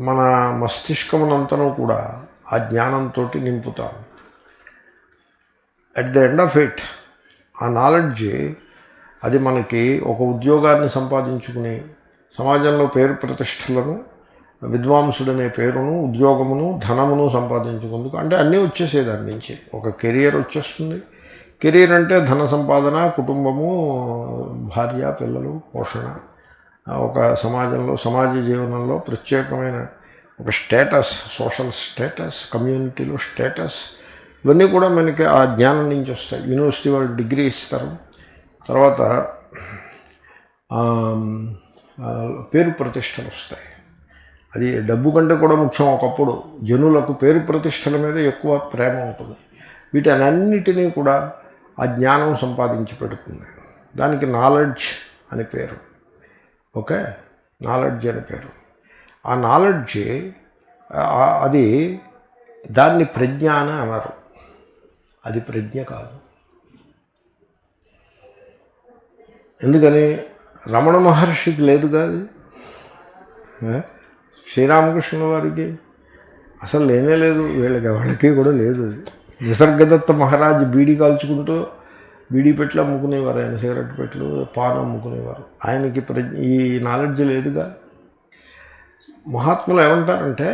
మన మస్తిష్కమునంతను కూడా ఆ జ్ఞానంతో నింపుతాం. At the end of it ఆ నాలెడ్జ్ అది మనకి ఒక ఉద్యోగాన్ని సంపాదించుకుని సమాజంలో పేరు ప్రతిష్టలను, విద్వాంసుడనే పేరును, ఉద్యోగమును, ధనమును సంపాదించుకుందుకు, అంటే అన్నీ వచ్చేసే దాని నుంచి ఒక కెరియర్ వచ్చేస్తుంది. కెరీర్ అంటే ధన సంపాదన, కుటుంబము, భార్య, పిల్లలు, పోషణ, ఒక సమాజంలో, సమాజ జీవనంలో ప్రత్యేకమైన ఒక స్టేటస్, సోషల్ స్టేటస్, కమ్యూనిటీలో స్టేటస్, ఇవన్నీ కూడా మనకి ఆ జ్ఞానం నుంచి వస్తాయి. యూనివర్సిటీ వాళ్ళు డిగ్రీ ఇస్తారు, తర్వాత పేరు ప్రతిష్టలు వస్తాయి. అది డబ్బు కంటే కూడా ముఖ్యం. ఒకప్పుడు జనులకు పేరు ప్రతిష్టల మీద ఎక్కువ ప్రేమ ఉంటుంది. వీటన్నిటినీ కూడా ఆ జ్ఞానం సంపాదించి పెడుతుంది. దానికి నాలెడ్జ్ అని పేరు. ఓకే, నాలెడ్జ్ అని పేరు. ఆ నాలెడ్జ్ అది దాన్ని ప్రజ్ఞ అని అన్నారు. అది ప్రజ్ఞ కాదు. ఎందుకని? రమణ మహర్షికి లేదు కాదు, శ్రీరామకృష్ణుల వారికి అసలు లేనే లేదు, వాళ్ళకి కూడా లేదు. అది నిసర్గదత్త మహారాజ్ బీడీ కాల్చుకుంటూ బీడీ పెట్లు అమ్ముకునేవారు, ఆయన సిగరెట్ పెట్లు, పాన్ అమ్ముకునేవారు. ఆయనకి ఈ నాలెడ్జ్ లేదుగా. మహాత్ములు ఏమంటారంటే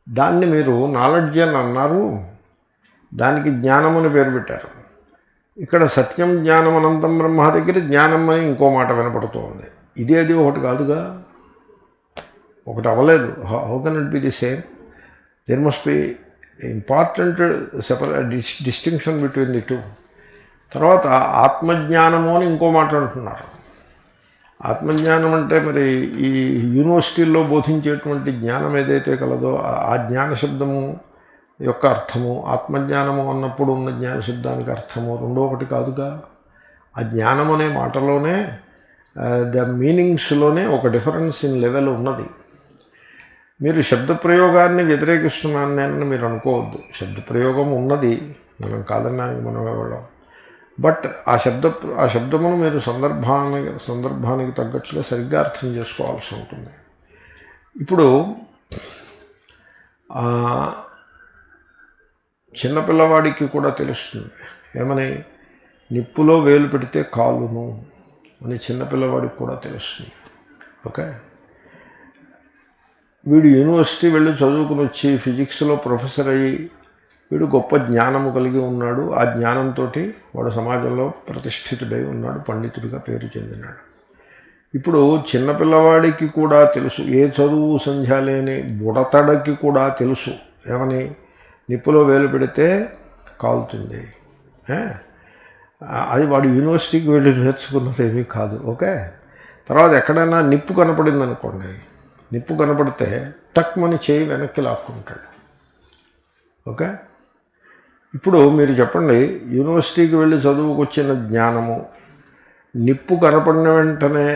దాన్ని మీరు నాలెడ్జ్ అని అన్నారు, దానికి జ్ఞానం అని పేరు పెట్టారు. ఇక్కడ సత్యం జ్ఞానం అనంతం బ్రహ్మ దగ్గర జ్ఞానం అని ఇంకో మాట వినపడుతూ ఉంది. ఇదేది ఒకటి కాదుగా, ఒకటి అవ్వలేదు. How can it be the same? There must be important distinction between the two. తర్వాత ఆత్మజ్ఞానము అని ఇంకో మాట అంటున్నారు. ఆత్మజ్ఞానం అంటే మరి ఈ యూనివర్సిటీల్లో బోధించేటువంటి జ్ఞానం ఏదైతే కలదో ఆ జ్ఞాన శబ్దము యొక్క అర్థము, ఆత్మజ్ఞానము అన్నప్పుడు ఉన్న జ్ఞాన శబ్దానికి అర్థము రెండో ఒకటి కాదుగా. ఆ జ్ఞానం అనే మాటలోనే ద మీనింగ్స్లోనే ఒక డిఫరెన్స్ ఇన్ లెవెల్ ఉన్నది. మీరు శబ్దప్రయోగాన్ని వ్యతిరేకిస్తున్నాను నేను మీరు అనుకోవద్దు. శబ్దప్రయోగం ఉన్నది, మనం కాదన్నానికి మనం ఇవ్వడం. బట్ ఆ శబ్దమును మీరు సందర్భానికి తగ్గట్లుగా సరిగ్గా అర్థం చేసుకోవాల్సి ఉంటుంది. ఇప్పుడు చిన్నపిల్లవాడికి కూడా తెలుస్తుంది ఏమని, నిప్పులో వేలు పెడితే కాలును అని చిన్నపిల్లవాడికి కూడా తెలుస్తుంది. ఓకే, వీడు యూనివర్సిటీ వెళ్ళి చదువుకుని వచ్చి ఫిజిక్స్లో ప్రొఫెసర్ అయ్యి వీడు గొప్ప జ్ఞానము కలిగి ఉన్నాడు. ఆ జ్ఞానంతో వాడు సమాజంలో ప్రతిష్ఠితుడై ఉన్నాడు, పండితుడిగా పేరు చెందినాడు. ఇప్పుడు చిన్నపిల్లవాడికి కూడా తెలుసు, ఏ చదువు సంధ్య లేని బుడతడకి కూడా తెలుసు ఏమని, నిప్పులో వేలు పెడితే కాలుతుంది. అది వాడు యూనివర్సిటీకి వెళ్ళి నేర్చుకున్నది ఏమీ కాదు. ఓకే, తర్వాత ఎక్కడైనా నిప్పు కనపడింది అనుకోండి, నిప్పు కనపడితే టక్మని చేయి వెనక్కి లాక్కుంటాడు. ఓకే, ఇప్పుడు మీరు చెప్పండి, యూనివర్సిటీకి వెళ్ళి చదువుకొచ్చిన జ్ఞానము నిప్పు కనపడిన వెంటనే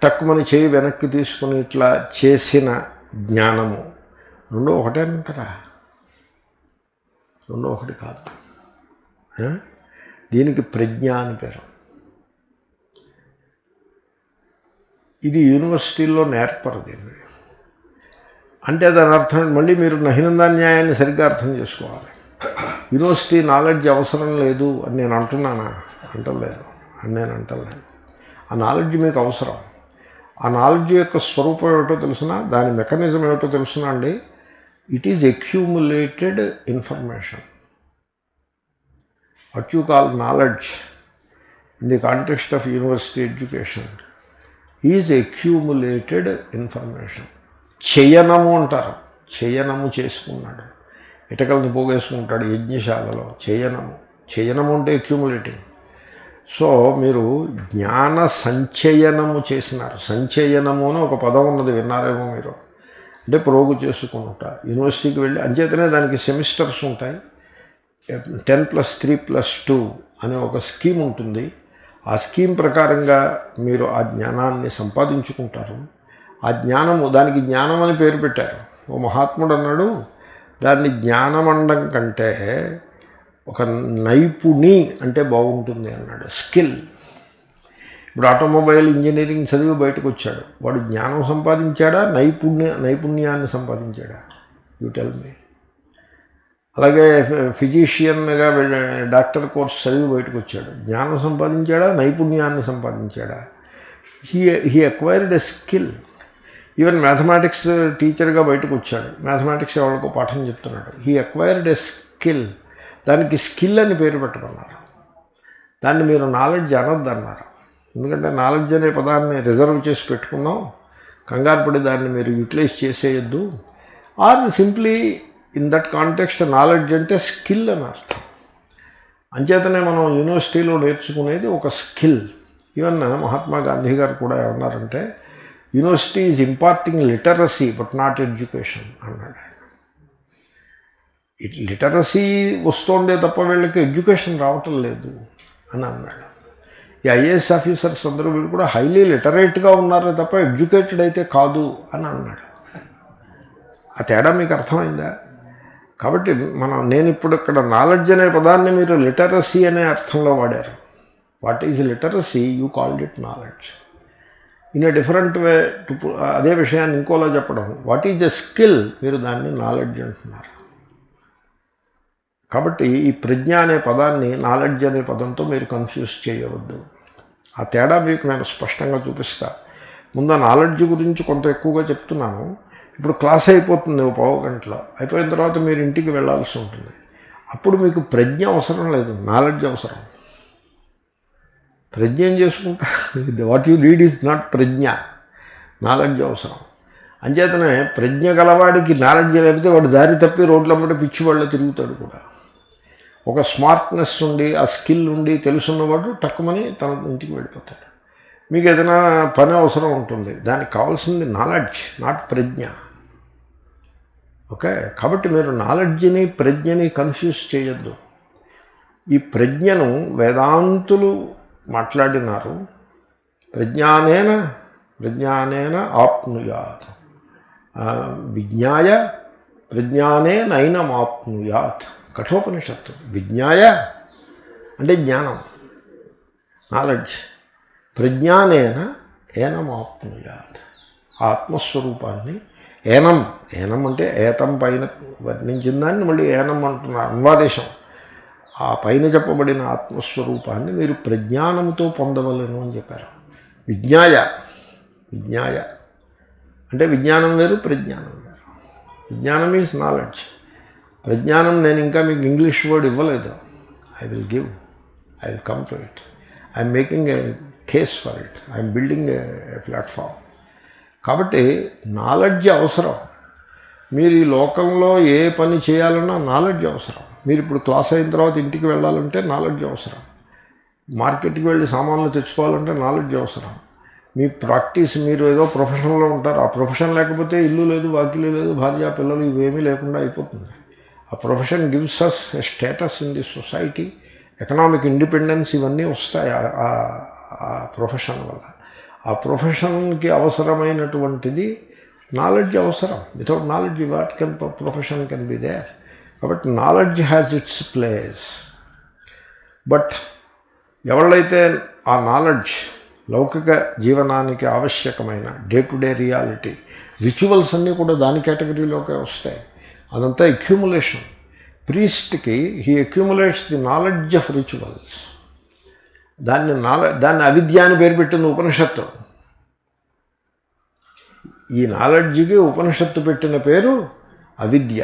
టక్మని చేయి వెనక్కి తీసుకుని ఇట్లా చేసిన జ్ఞానము రెండో ఒకటే అంటారా? రెండో ఒకటి కాదు. దీనికి ప్రజ్ఞ అని పేరు. ఇది యూనివర్సిటీల్లో నేర్పరు దీన్ని. అంటే దాని అర్థం మళ్ళీ మీరు నహినందాన్యాయాన్ని సరిగ్గా అర్థం చేసుకోవాలి. యూనివర్సిటీ నాలెడ్జ్ అవసరం లేదు అని నేను అంటున్నానా? అంటలేదు. ఆ నాలెడ్జ్ మీకు అవసరం. ఆ నాలెడ్జ్ యొక్క స్వరూపం ఏమిటో తెలుసునా, దాని మెకానిజం ఏమిటో తెలుసునా అండి? It is accumulated information. What you call knowledge in the context of university education is accumulated information. చయనము అంటారు. చయనము చేసుకున్నాడు, ఇటకల్ని పోగేసుకుంటాడు యజ్ఞశాలలో. చయనము అంటే అక్యూములేటింగ్. సో మీరు జ్ఞాన సంచయనము చేసినారు. సంచయనము అని ఒక పదం ఉన్నది, విన్నారేమో మీరు. అంటే ప్రోగు చేసుకుంటా యూనివర్సిటీకి వెళ్ళి, అంచేతనే దానికి సెమిస్టర్స్ ఉంటాయి. 10+3+2 అనే ఒక స్కీమ్ ఉంటుంది. ఆ స్కీమ్ ప్రకారంగా మీరు ఆ జ్ఞానాన్ని సంపాదించుకుంటారు. ఆ జ్ఞానము, దానికి జ్ఞానం అని పేరు పెట్టారు. ఓ మహాత్ముడు అన్నాడు, దాన్ని జ్ఞానమండం కంటే ఒక నైపుణి అంటే బాగుంటుంది అన్నాడు. స్కిల్. ఇప్పుడు ఆటోమొబైల్ ఇంజనీరింగ్ చదివి బయటకు వచ్చాడు, వాడు జ్ఞానం సంపాదించాడా, నైపుణ్యాన్ని సంపాదించాడా? You tell me. అలాగే ఫిజిషియన్గా డాక్టర్ కోర్స్ చదివి బయటకు వచ్చాడు, జ్ఞానం సంపాదించాడా, నైపుణ్యాన్ని సంపాదించాడా? He acquired a skill. Even mathematics టీచర్గా బయటకు వచ్చాడు, మ్యాథమెటిక్స్ ఎవరికో పాఠం చెప్తున్నాడు. He acquired a skill. దానికి స్కిల్ అని పేరు పెట్టమన్నారు. దాన్ని మీరు నాలెడ్జ్ అనొద్దన్నారు. ఎందుకంటే నాలెడ్జ్ అనే పదాన్ని రిజర్వ్ చేసి పెట్టుకున్నాం, కంగారు పడి దాన్ని మీరు యూటిలైజ్ చేసేయద్దు. Or simply in that context knowledge అంటే స్కిల్ అని అర్థం. అంచేతనే మనం యూనివర్సిటీలో నేర్చుకునేది ఒక స్కిల్. ఈవెన్ మహాత్మా గాంధీ గారు కూడా ఏమన్నారంటే, university is imparting literacy but not education అన్నాడు. లిటరసీ వస్తుండే తప్ప వీళ్ళకి ఎడ్యుకేషన్ రావటం లేదు అని అన్నాడు. ఈ ఐఏఎస్ ఆఫీసర్స్ అందరూ వీళ్ళు కూడా హైలీ లిటరేట్గా ఉన్నారే తప్ప ఎడ్యుకేటెడ్ అయితే కాదు అని అన్నాడు. ఆ తేడా మీకు అర్థమైందా? కాబట్టి నేను ఇప్పుడు ఇక్కడ నాలెడ్జ్ అనే పదాన్ని మీరు లిటరసీ అనే అర్థంలో వాడారు. What is literacy? You called it knowledge. In a different way to అదే విషయాన్ని ఇంకోలా చెప్పడం. What is a skill? మీరు దాన్ని నాలెడ్జ్ అంటున్నారు. కాబట్టి ఈ ప్రజ్ఞ అనే పదాన్ని నాలెడ్జ్ అనే పదంతో మీరు కన్ఫ్యూజ్ చేయవద్దు. ఆ తేడా మీకు నేను స్పష్టంగా చూపిస్తా. ముందు నాలెడ్జ్ గురించి కొంత ఎక్కువగా చెప్తున్నాను. ఇప్పుడు క్లాస్ అయిపోతుంది 1 పావు గంటలో. అయిపోయిన తర్వాత మీరు ఇంటికి వెళ్ళాల్సి ఉంటుంది. అప్పుడు మీకు ప్రజ్ఞ అవసరం లేదు, నాలెడ్జ్ అవసరం. ప్రజ్ఞ ఏం చేసుకుంటా? What you need is not ప్రజ్ఞ, నాలెడ్జ్ అవసరం. అంచేతనే ప్రజ్ఞ గలవాడికి నాలెడ్జ్ లేకపోతే వాడు దారి తప్పి రోడ్ల మీద పిచ్చి వాళ్ళు తిరుగుతాడు కూడా. ఒక స్మార్ట్నెస్ ఉండి, ఆ స్కిల్ ఉండి తెలుసున్నవాడు టక్కుమని తన ఇంటికి వెళ్ళిపోతాడు. మీకు ఏదైనా పని అవసరం ఉంటుంది, దానికి కావాల్సింది నాలెడ్జ్, నాట్ ప్రజ్ఞ. ఓకే, కాబట్టి మీరు నాలెడ్జ్ని ప్రజ్ఞని కన్ఫ్యూజ్ చేయొద్దు. ఈ ప్రజ్ఞను వేదాంతులు మాట్లాడినారు. ప్రజ్ఞానేన ఆప్నుయాత్, విజ్ఞాయ ప్రజ్ఞానేనైనమాప్నుయాత్. కఠోపనిషత్తు. విజ్ఞాయ అంటే జ్ఞానం, నాలెడ్జ్. ప్రజ్ఞానేన ఏనమాప్నుయాత్, ఆత్మస్వరూపాన్ని. ఏనం అంటే ఏతం పైన వర్ణించిన దాన్ని మళ్ళీ ఏనం అంటున్నారు, అన్వాదేశం. ఆ పైన చెప్పబడిన ఆత్మస్వరూపాన్ని మీరు ప్రజ్ఞానంతో పొందవలను అని చెప్పారు. విజ్ఞాయ అంటే విజ్ఞానం వేరు, ప్రజ్ఞానం వేరు. విజ్ఞానం ఈజ్ నాలెడ్జ్. ప్రజ్ఞానం నేను ఇంకా మీకు ఇంగ్లీష్ వర్డ్ ఇవ్వలేదు. I will come to it. I'm making a case for it. I'm building A platform. కాబట్టి నాలెడ్జ్ అవసరం. మీరు ఈ లోకంలో ఏ పని చేయాలన్నా నాలెడ్జ్ అవసరం. మీరు ఇప్పుడు క్లాస్ అయిన తర్వాత ఇంటికి వెళ్ళాలంటే నాలెడ్జ్ అవసరం. మార్కెట్కి వెళ్ళి సామాన్లు తెచ్చుకోవాలంటే నాలెడ్జ్ అవసరం. మీ ప్రాక్టీస్, మీరు ఏదో ప్రొఫెషన్లో ఉంటారు, ఆ ప్రొఫెషన్ లేకపోతే ఇల్లు లేదు, వాకిలి లేదు, భార్య పిల్లలు ఇవేమీ లేకుండా అయిపోతుంది. ఆ profession gives us a status in the society, economic independence, ఇవన్నీ వస్తాయి ఆ ప్రొఫెషన్ వల్ల. ఆ ప్రొఫెషన్కి అవసరమైనటువంటిది నాలెడ్జ్ అవసరం. Without knowledge what can profession can be there. కాబట్టి knowledge has its place. But ఎవళ్ళైతే ఆ నాలెడ్జ్ లౌకిక జీవనానికి ఆవశ్యకమైన day to day reality, rituals అన్నీ కూడా దాని కేటగిరీలోకే వస్తాయి. అదంతా అక్యూములేషన్. ప్రీస్ట్కి he accumulates the knowledge of rituals. దాన్ని అవిద్య అని పేరు పెట్టింది ఉపనిషత్తు. ఈ నాలెడ్జ్కి ఉపనిషత్తు పెట్టిన పేరు అవిద్య.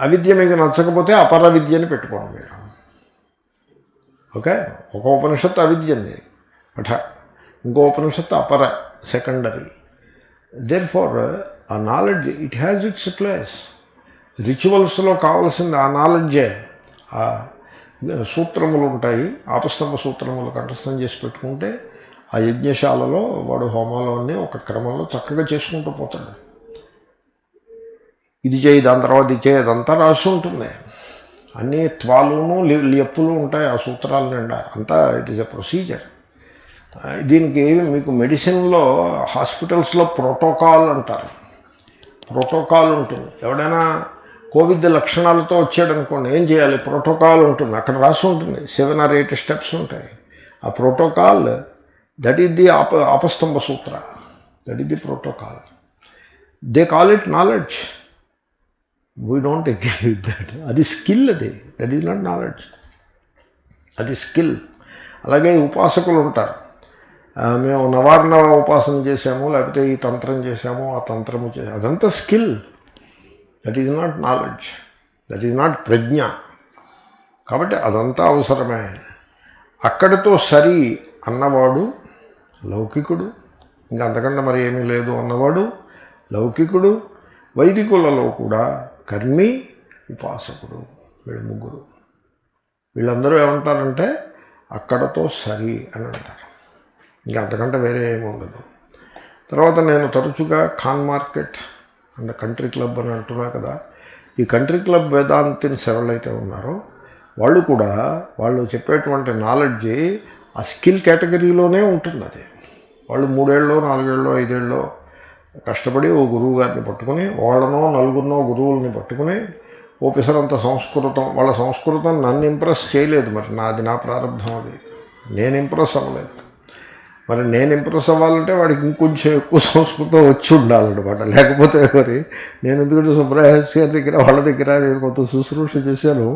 అవిద్య మీకు నచ్చకపోతే అపర విద్య అని పెట్టుకోండి మీరు. ఓకే, ఒక ఉపనిషత్తు అవిద్య అండి పఠ, ఇంకో ఉపనిషత్తు అపర, సెకండరీ. దేర్ఫోర్ ఆ knowledge it has its place. రిచువల్స్లో కావాల్సింది ఆ నాలెడ్జే. ఆ సూత్రములు ఉంటాయి, ఆపస్తంభ సూత్రములు కంఠస్థం చేసి పెట్టుకుంటే ఆ యజ్ఞశాలలో వాడు హోమాలోనే ఒక క్రమంలో చక్కగా చేసుకుంటూ పోతాడు. ఇది చేయి, దాని తర్వాత ఇది చేయి, అదంతా రాసి ఉంటుంది. అన్నీ త్వాలును లిప్పులు ఉంటాయి ఆ సూత్రాల నిండా. అంతా ఇట్ ఈస్ ఎ ప్రొసీజర్. దీనికి మీకు మెడిసిన్లో, హాస్పిటల్స్లో ప్రోటోకాల్ అంటారు. ప్రోటోకాల్ ఉంటుంది. ఎవడైనా కోవిడ్ లక్షణాలతో వచ్చాడనుకోండి, ఏం చేయాలి? ప్రోటోకాల్ ఉంటుంది, అక్కడ రాసి ఉంటుంది. 7 or 8 స్టెప్స్ ఉంటాయి. ఆ protocol, that is the Apastamba Sutra, that is the protocol. They call it knowledge. We don't agree with that. అది స్కిల్, అది దట్ ఈజ్ నాట్ నాలెడ్జ్, అది స్కిల్. అలాగే ఉపాసకులు ఉంటారు. మేము నవార్ణ ఉపాసన చేసాము, లేకపోతే ఈ తంత్రం చేసాము, ఆ తంత్రము చేసాము, అదంతా skill. That is not knowledge, that is not ప్రజ్ఞ. కాబట్టి అదంతా అవసరమే. అక్కడితో సరి అన్నవాడు లౌకికుడు, ఇంకా అంతకంటే మరి ఏమీ లేదు అన్నవాడు లౌకికుడు. వైదికులలో కూడా కర్మి, ఉపాసకుడు, వీళ్ళు ముగ్గురు. వీళ్ళందరూ ఏమంటారంటే అక్కడతో సరి అని అంటారు. ఇంకా అంతకంటే వేరే ఏమి ఉండదు. తర్వాత నేను తరచుగా Khan market and country club అని అంటున్నా కదా, ఈ కంట్రీ క్లబ్ వేదాంతిన్స్ ఎవరైతే ఉన్నారో వాళ్ళు కూడా వాళ్ళు చెప్పేటువంటి నాలెడ్జి ఆ స్కిల్ కేటగిరీలోనే ఉంటుంది. అది వాళ్ళు 3 ఏళ్ళో 4 ఏళ్ళో 5 ఏళ్ళో కష్టపడి ఓ గురువు గారిని పట్టుకుని, వాళ్ళనో 4 గురువుల్ని పట్టుకుని ఓపెసరంత సంస్కృతం, వాళ్ళ సంస్కృతం నన్ను ఇంప్రెస్ చేయలేదు. మరి నాది నా ప్రారంభం, అది నేను ఇంప్రెస్ అవ్వలేదు. మరి నేను ఇంప్రెస్ అవ్వాలంటే వాడికి ఇంకొంచెం ఎక్కువ సంస్కృతం వచ్చి ఉండాలన్నమాట. లేకపోతే మరి నేను ఎందుకంటే సుబ్రహ్మణ్య గారి దగ్గర వాళ్ళ దగ్గర నేను కొంత శుశ్రూష చేశాను.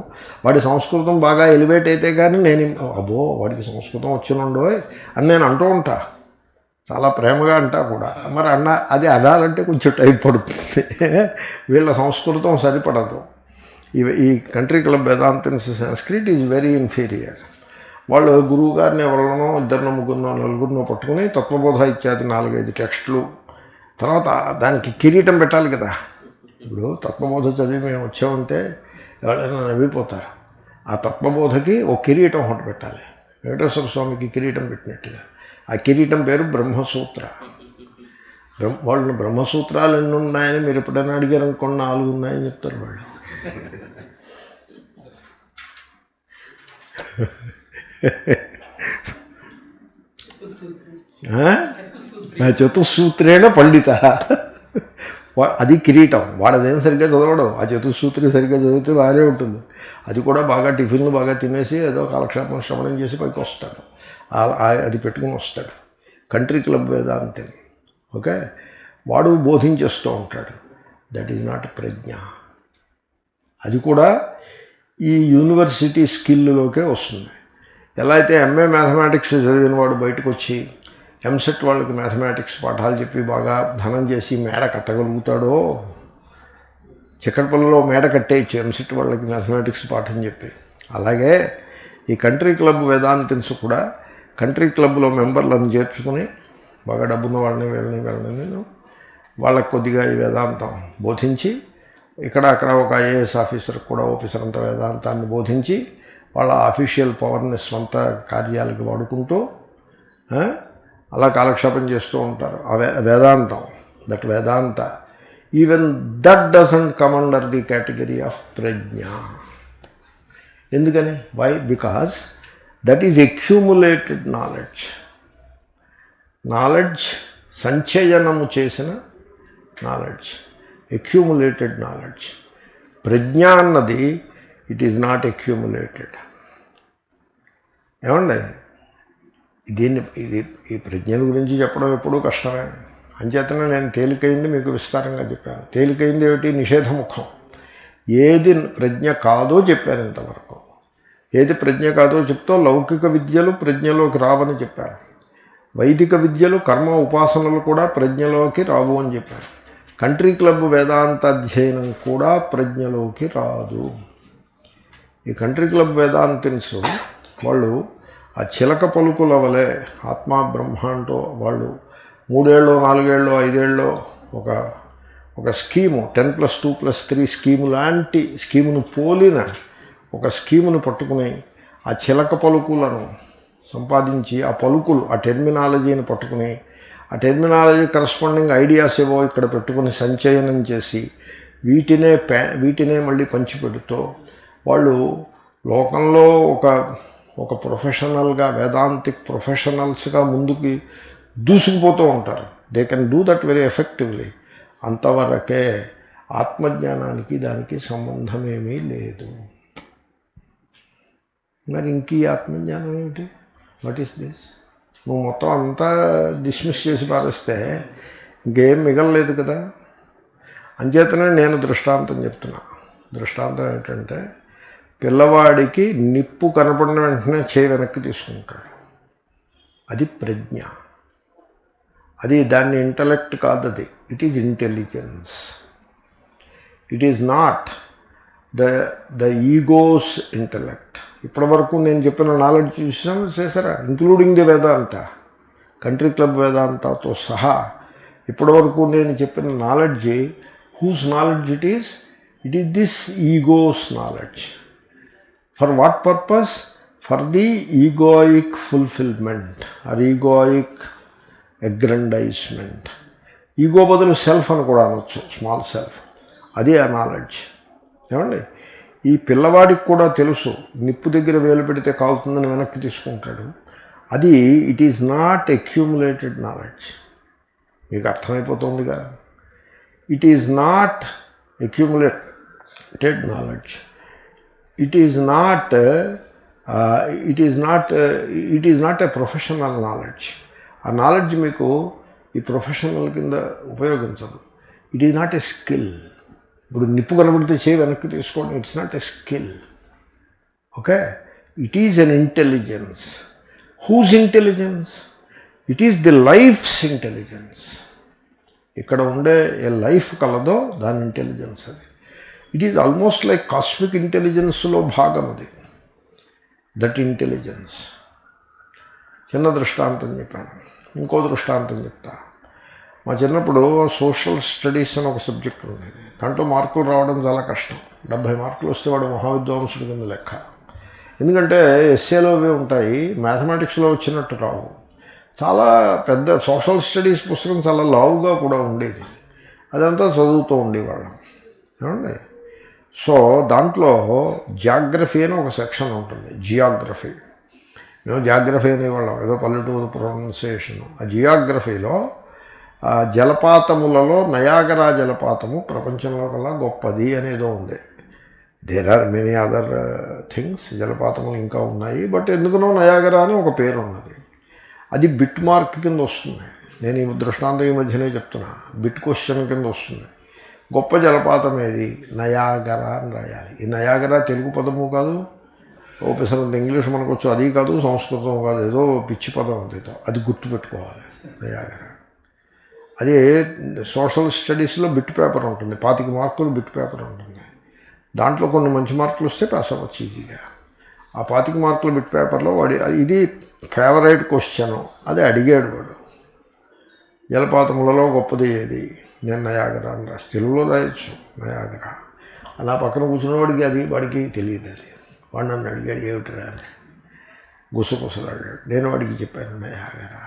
వాడి సంస్కృతం బాగా ఎలివేట్ అయితే కానీ నేను అబ్బో వాడికి సంస్కృతం వచ్చినుండో అని నేను అంటూ ఉంటా, చాలా ప్రేమగా అంటా కూడా. మరి అది అనాలంటే కొంచెం టైం పడుతుంది. వీళ్ళ సంస్కృతం సరిపడదు. ఈ country club వేదాంతన్స్ Sanskrit is very inferior. వాళ్ళు గురువు గారిని ఎవరినో ఇద్దరినో ముగ్గురునో నలుగురినో పట్టుకుని తత్వబోధ ఇత్యాది 4-5 టెక్స్టులు, తర్వాత దానికి కిరీటం పెట్టాలి కదా. ఇప్పుడు తత్వబోధ చదివి మేము వచ్చామంటే ఎవరైనా నవ్విపోతారు. ఆ తత్వబోధకి ఓ కిరీటం ఒకటి పెట్టాలి. వెంకటేశ్వర స్వామికి కిరీటం పెట్టినట్టుగా. ఆ కిరీటం పేరు బ్రహ్మసూత్ర. వాళ్ళు బ్రహ్మసూత్రాలు ఎన్ని ఉన్నాయని మీరు ఎప్పుడైనా అడిగారనుకోండి, 4 ఉన్నాయని చెప్తారు వాళ్ళు. చతుస్సూత్రేణ పండిత, అది కిరీటం. వాడదేం సరిగ్గా చదవడం, ఆ చతుస్సూత్రి సరిగ్గా చదివితే బాగానే ఉంటుంది. అది కూడా బాగా టిఫిన్లు బాగా తినేసి ఏదో కాలక్షేపం శ్రవణం చేసి పైకి వస్తాడు. అది పెట్టుకుని వస్తాడు. కంట్రీ క్లబ్ వేదాంతి, ఓకే, వాడు బోధించేస్తూ ఉంటాడు. దట్ ఈజ్ నాట్ ప్రజ్ఞ. అది కూడా ఈ యూనివర్సిటీ స్కిల్లోకే వస్తుంది. ఎలా అయితే ఎంఏ మ్యాథమెటిక్స్ చదివిన వాడు బయటకు వచ్చి ఎంసెట్ వాళ్ళకి మ్యాథమెటిక్స్ పాఠాలు చెప్పి బాగా ధనం చేసి మేడ కట్టగలుగుతాడో, చిక్కడపల్లిలో మేడ కట్టేయచ్చు ఎంసెట్ వాళ్ళకి మ్యాథమెటిక్స్ పాఠం చెప్పి. అలాగే ఈ కంట్రీ క్లబ్ వేదాంతన్స్ కూడా కంట్రీ క్లబ్లో మెంబర్లను చేర్చుకుని బాగా డబ్బున్న వాళ్ళని వీళ్ళని వాళ్ళకి కొద్దిగా ఈ వేదాంతం బోధించి, ఇక్కడ అక్కడ ఒక ఐఏఎస్ ఆఫీసర్ కూడా ఆఫీసర్ అంత వేదాంతాన్ని బోధించి వాళ్ళ అఫీషియల్ పవర్ని స్వంత కార్యాలకు వాడుకుంటూ అలా కాలక్షేపం చేస్తూ ఉంటారు. ఆ వేదాంతం, that Vedanta, even that doesn't come under the category of ప్రజ్ఞ. ఎందుకని? Why? Because that is accumulated knowledge, సంచయనము చేసిన నాలెడ్జ్, అక్యూములేటెడ్ నాలెడ్జ్. ప్రజ్ఞ అన్నది ఇట్ ఈజ్ నాట్ అక్యూములేటెడ్. ఏమండి, ఈ ప్రజ్ఞల గురించి చెప్పడం ఎప్పుడూ కష్టమే. అంచేతనే నేను తేలికైంది మీకు విస్తారంగా చెప్పాను. తేలికైంది ఏమిటి? నిషేధముఖం. ఏది ప్రజ్ఞ కాదో చెప్పాను ఇంతవరకు. ఏది ప్రజ్ఞ కాదో చెప్తూ లౌకిక విద్యలు ప్రజ్ఞలోకి రావని చెప్పాను. వైదిక విద్యలు కర్మ ఉపాసనలు కూడా ప్రజ్ఞలోకి రావు అని చెప్పాను. కంట్రీ క్లబ్ వేదాంత అధ్యయనం కూడా ప్రజ్ఞలోకి రాదు. ఈ కంట్రీ క్లబ్ వేదాంతిన్స్ వాళ్ళు ఆ చిలక పలుకుల వలె ఆత్మ బ్రహ్మ అంటూ వాళ్ళు 3 ఏళ్ళు 4 ఏళ్ళు 5 ఏళ్ళు ఒక స్కీము 10+2+3 స్కీము లాంటి స్కీమును పోలిన ఒక స్కీమును పట్టుకుని ఆ చిలక పలుకులను సంపాదించి, ఆ పలుకులు, ఆ టెర్మినాలజీని పట్టుకుని, ఆ టెర్మినాలజీ కరస్పాండింగ్ ఐడియాస్ ఏవో ఇక్కడ పెట్టుకుని సంచయనం చేసి వీటినే మళ్ళీ పంచిపెడుతూ వాళ్ళు లోకంలో ఒక ప్రొఫెషనల్గా, వేదాంతిక్ ప్రొఫెషనల్స్గా ముందుకి దూసుకుపోతూ ఉంటారు. They can do that very effectively. అంతవరకే. ఆత్మజ్ఞానానికి దానికి సంబంధమేమీ లేదు. మరి ఇంక ఆత్మజ్ఞానం ఏమిటి? What is this? నువ్వు మొత్తం అంతా డిస్మిస్ చేసి పారేస్తే ఇంకేం మిగలలేదు కదా. అంచేతనే నేను దృష్టాంతం చెప్తున్నా. దృష్టాంతం ఏంటంటే, పిల్లవాడికి నిప్పు కనపడిన వెంటనే చేయి వెనక్కి తీసుకుంటాడు. అది ప్రజ్ఞ. అది దాన్ని ఇంటలెక్ట్ కాదు, అది it is intelligence. It is not the ego's intellect. ఇప్పటి వరకు నేను చెప్పిన నాలెడ్జ్ చేశారా, including the Vedanta, country club వేదాంతతో సహా ఇప్పటివరకు నేను చెప్పిన knowledge, whose knowledge it is this ego's knowledge. For what purpose? For the egoic fulfillment or egoic aggrandizement. Ego బదులు సెల్ఫ్ అని కూడా అనొచ్చు, స్మాల్ సెల్ఫ్. అదే ఆ నాలెడ్జ్. ఏమండి, ఈ పిల్లవాడికి కూడా తెలుసు నిప్పు దగ్గర వేలు పెడితే కాలుతుందని వెనక్కి తీసుకుంటాడు. అది it is not accumulated knowledge. మీకు అర్థమైపోతుందిగా. It is not accumulated knowledge. It is not a professional knowledge. ఆ నాలెడ్జ్ మీకు ఈ ప్రొఫెషనల్ కింద ఉపయోగించదు. It is not a skill. ఇప్పుడు నిప్పు కనబడితే చేయి వెనక్కి తీసుకోవడం, it's not a skill. Okay, it is an intelligence. Whose intelligence? It is the life's intelligence. ఇక్కడ ఉండే ఏ లైఫ్ కలదో దాని ఇంటెలిజెన్స్ అది. It is almost like cosmic ఇంటెలిజెన్స్లో భాగం అది, దట్ ఇంటెలిజెన్స్. చిన్న దృష్టాంతం చెప్పాను, ఇంకో దృష్టాంతం చెప్తా. మా చిన్నప్పుడు సోషల్ స్టడీస్ అని ఒక సబ్జెక్ట్ ఉండేది. దాంట్లో మార్కులు రావడం చాలా కష్టం. 70 మార్కులు వస్తే వాడు మహావిద్వాంసుడి కింద లెక్క. ఎందుకంటే ఎస్ఏలో అవే ఉంటాయి, మ్యాథమెటిక్స్లో వచ్చినట్టు రావు. చాలా పెద్ద సోషల్ స్టడీస్ పుస్తకం చాలా లావుగా కూడా ఉండేది. అదంతా చదువుతూ ఉండేవాళ్ళం ఏమండి. సో దాంట్లో జాగ్రఫీ అని ఒక సెక్షన్ ఉంటుంది, జియోగ్రఫీ. మేము జాగ్రఫీ అనేవాళ్ళం, ఏదో పల్లెటూరు ప్రొనౌన్సియేషను. ఆ జియోగ్రఫీలో జలపాతములలో నయాగరా జలపాతము ప్రపంచంలో కల్లా గొప్పది అనేదో ఉంది. There are many other things, జలపాతములు ఇంకా ఉన్నాయి, బట్ ఎందుకునో నయాగరా అని ఒక పేరు ఉన్నది. అది బిట్ మార్క్ కింద వస్తుంది. నేను ఈ దృష్టాంతం ఈ మధ్యనే చెప్తున్నా, బిట్ క్వశ్చన్ కింద వస్తుంది. గొప్ప జలపాతం ఏది? నయాగరా అని రాయాలి. ఈ నయాగరా తెలుగు పదము కాదు, ఓపెసరంత ఇంగ్లీష్ మనకు వచ్చు, అది కాదు, సంస్కృతం కాదు, ఏదో పిచ్చి పదం అంతేదో. అది గుర్తుపెట్టుకోవాలి, నయాగరా. అదే సోషల్ స్టడీస్లో బిట్ పేపర్ ఉంటుంది, 25 మార్కులు బిట్ పేపర్ ఉంటుంది. దాంట్లో కొన్ని మంచి మార్కులు వస్తే పాస్ అవ్వచ్చు ఈజీగా. ఆ 25 మార్కుల బిట్ పేపర్లో వాడి ఇది ఫేవరెట్ క్వశ్చను, అది అడిగాడు వాడు. జలపాతములలో గొప్పది ఏది? నేను నయాగరా అని రాసి తెలుగులో రాయొచ్చు, నయాగరా. అలా పక్కన కూర్చున్న వాడికి తెలియదు అది. వాడు నన్ను అడిగాడు ఏమిటిరా అని, గుసగుసలాడాడు. నేను వాడికి చెప్పాను నయాగరా.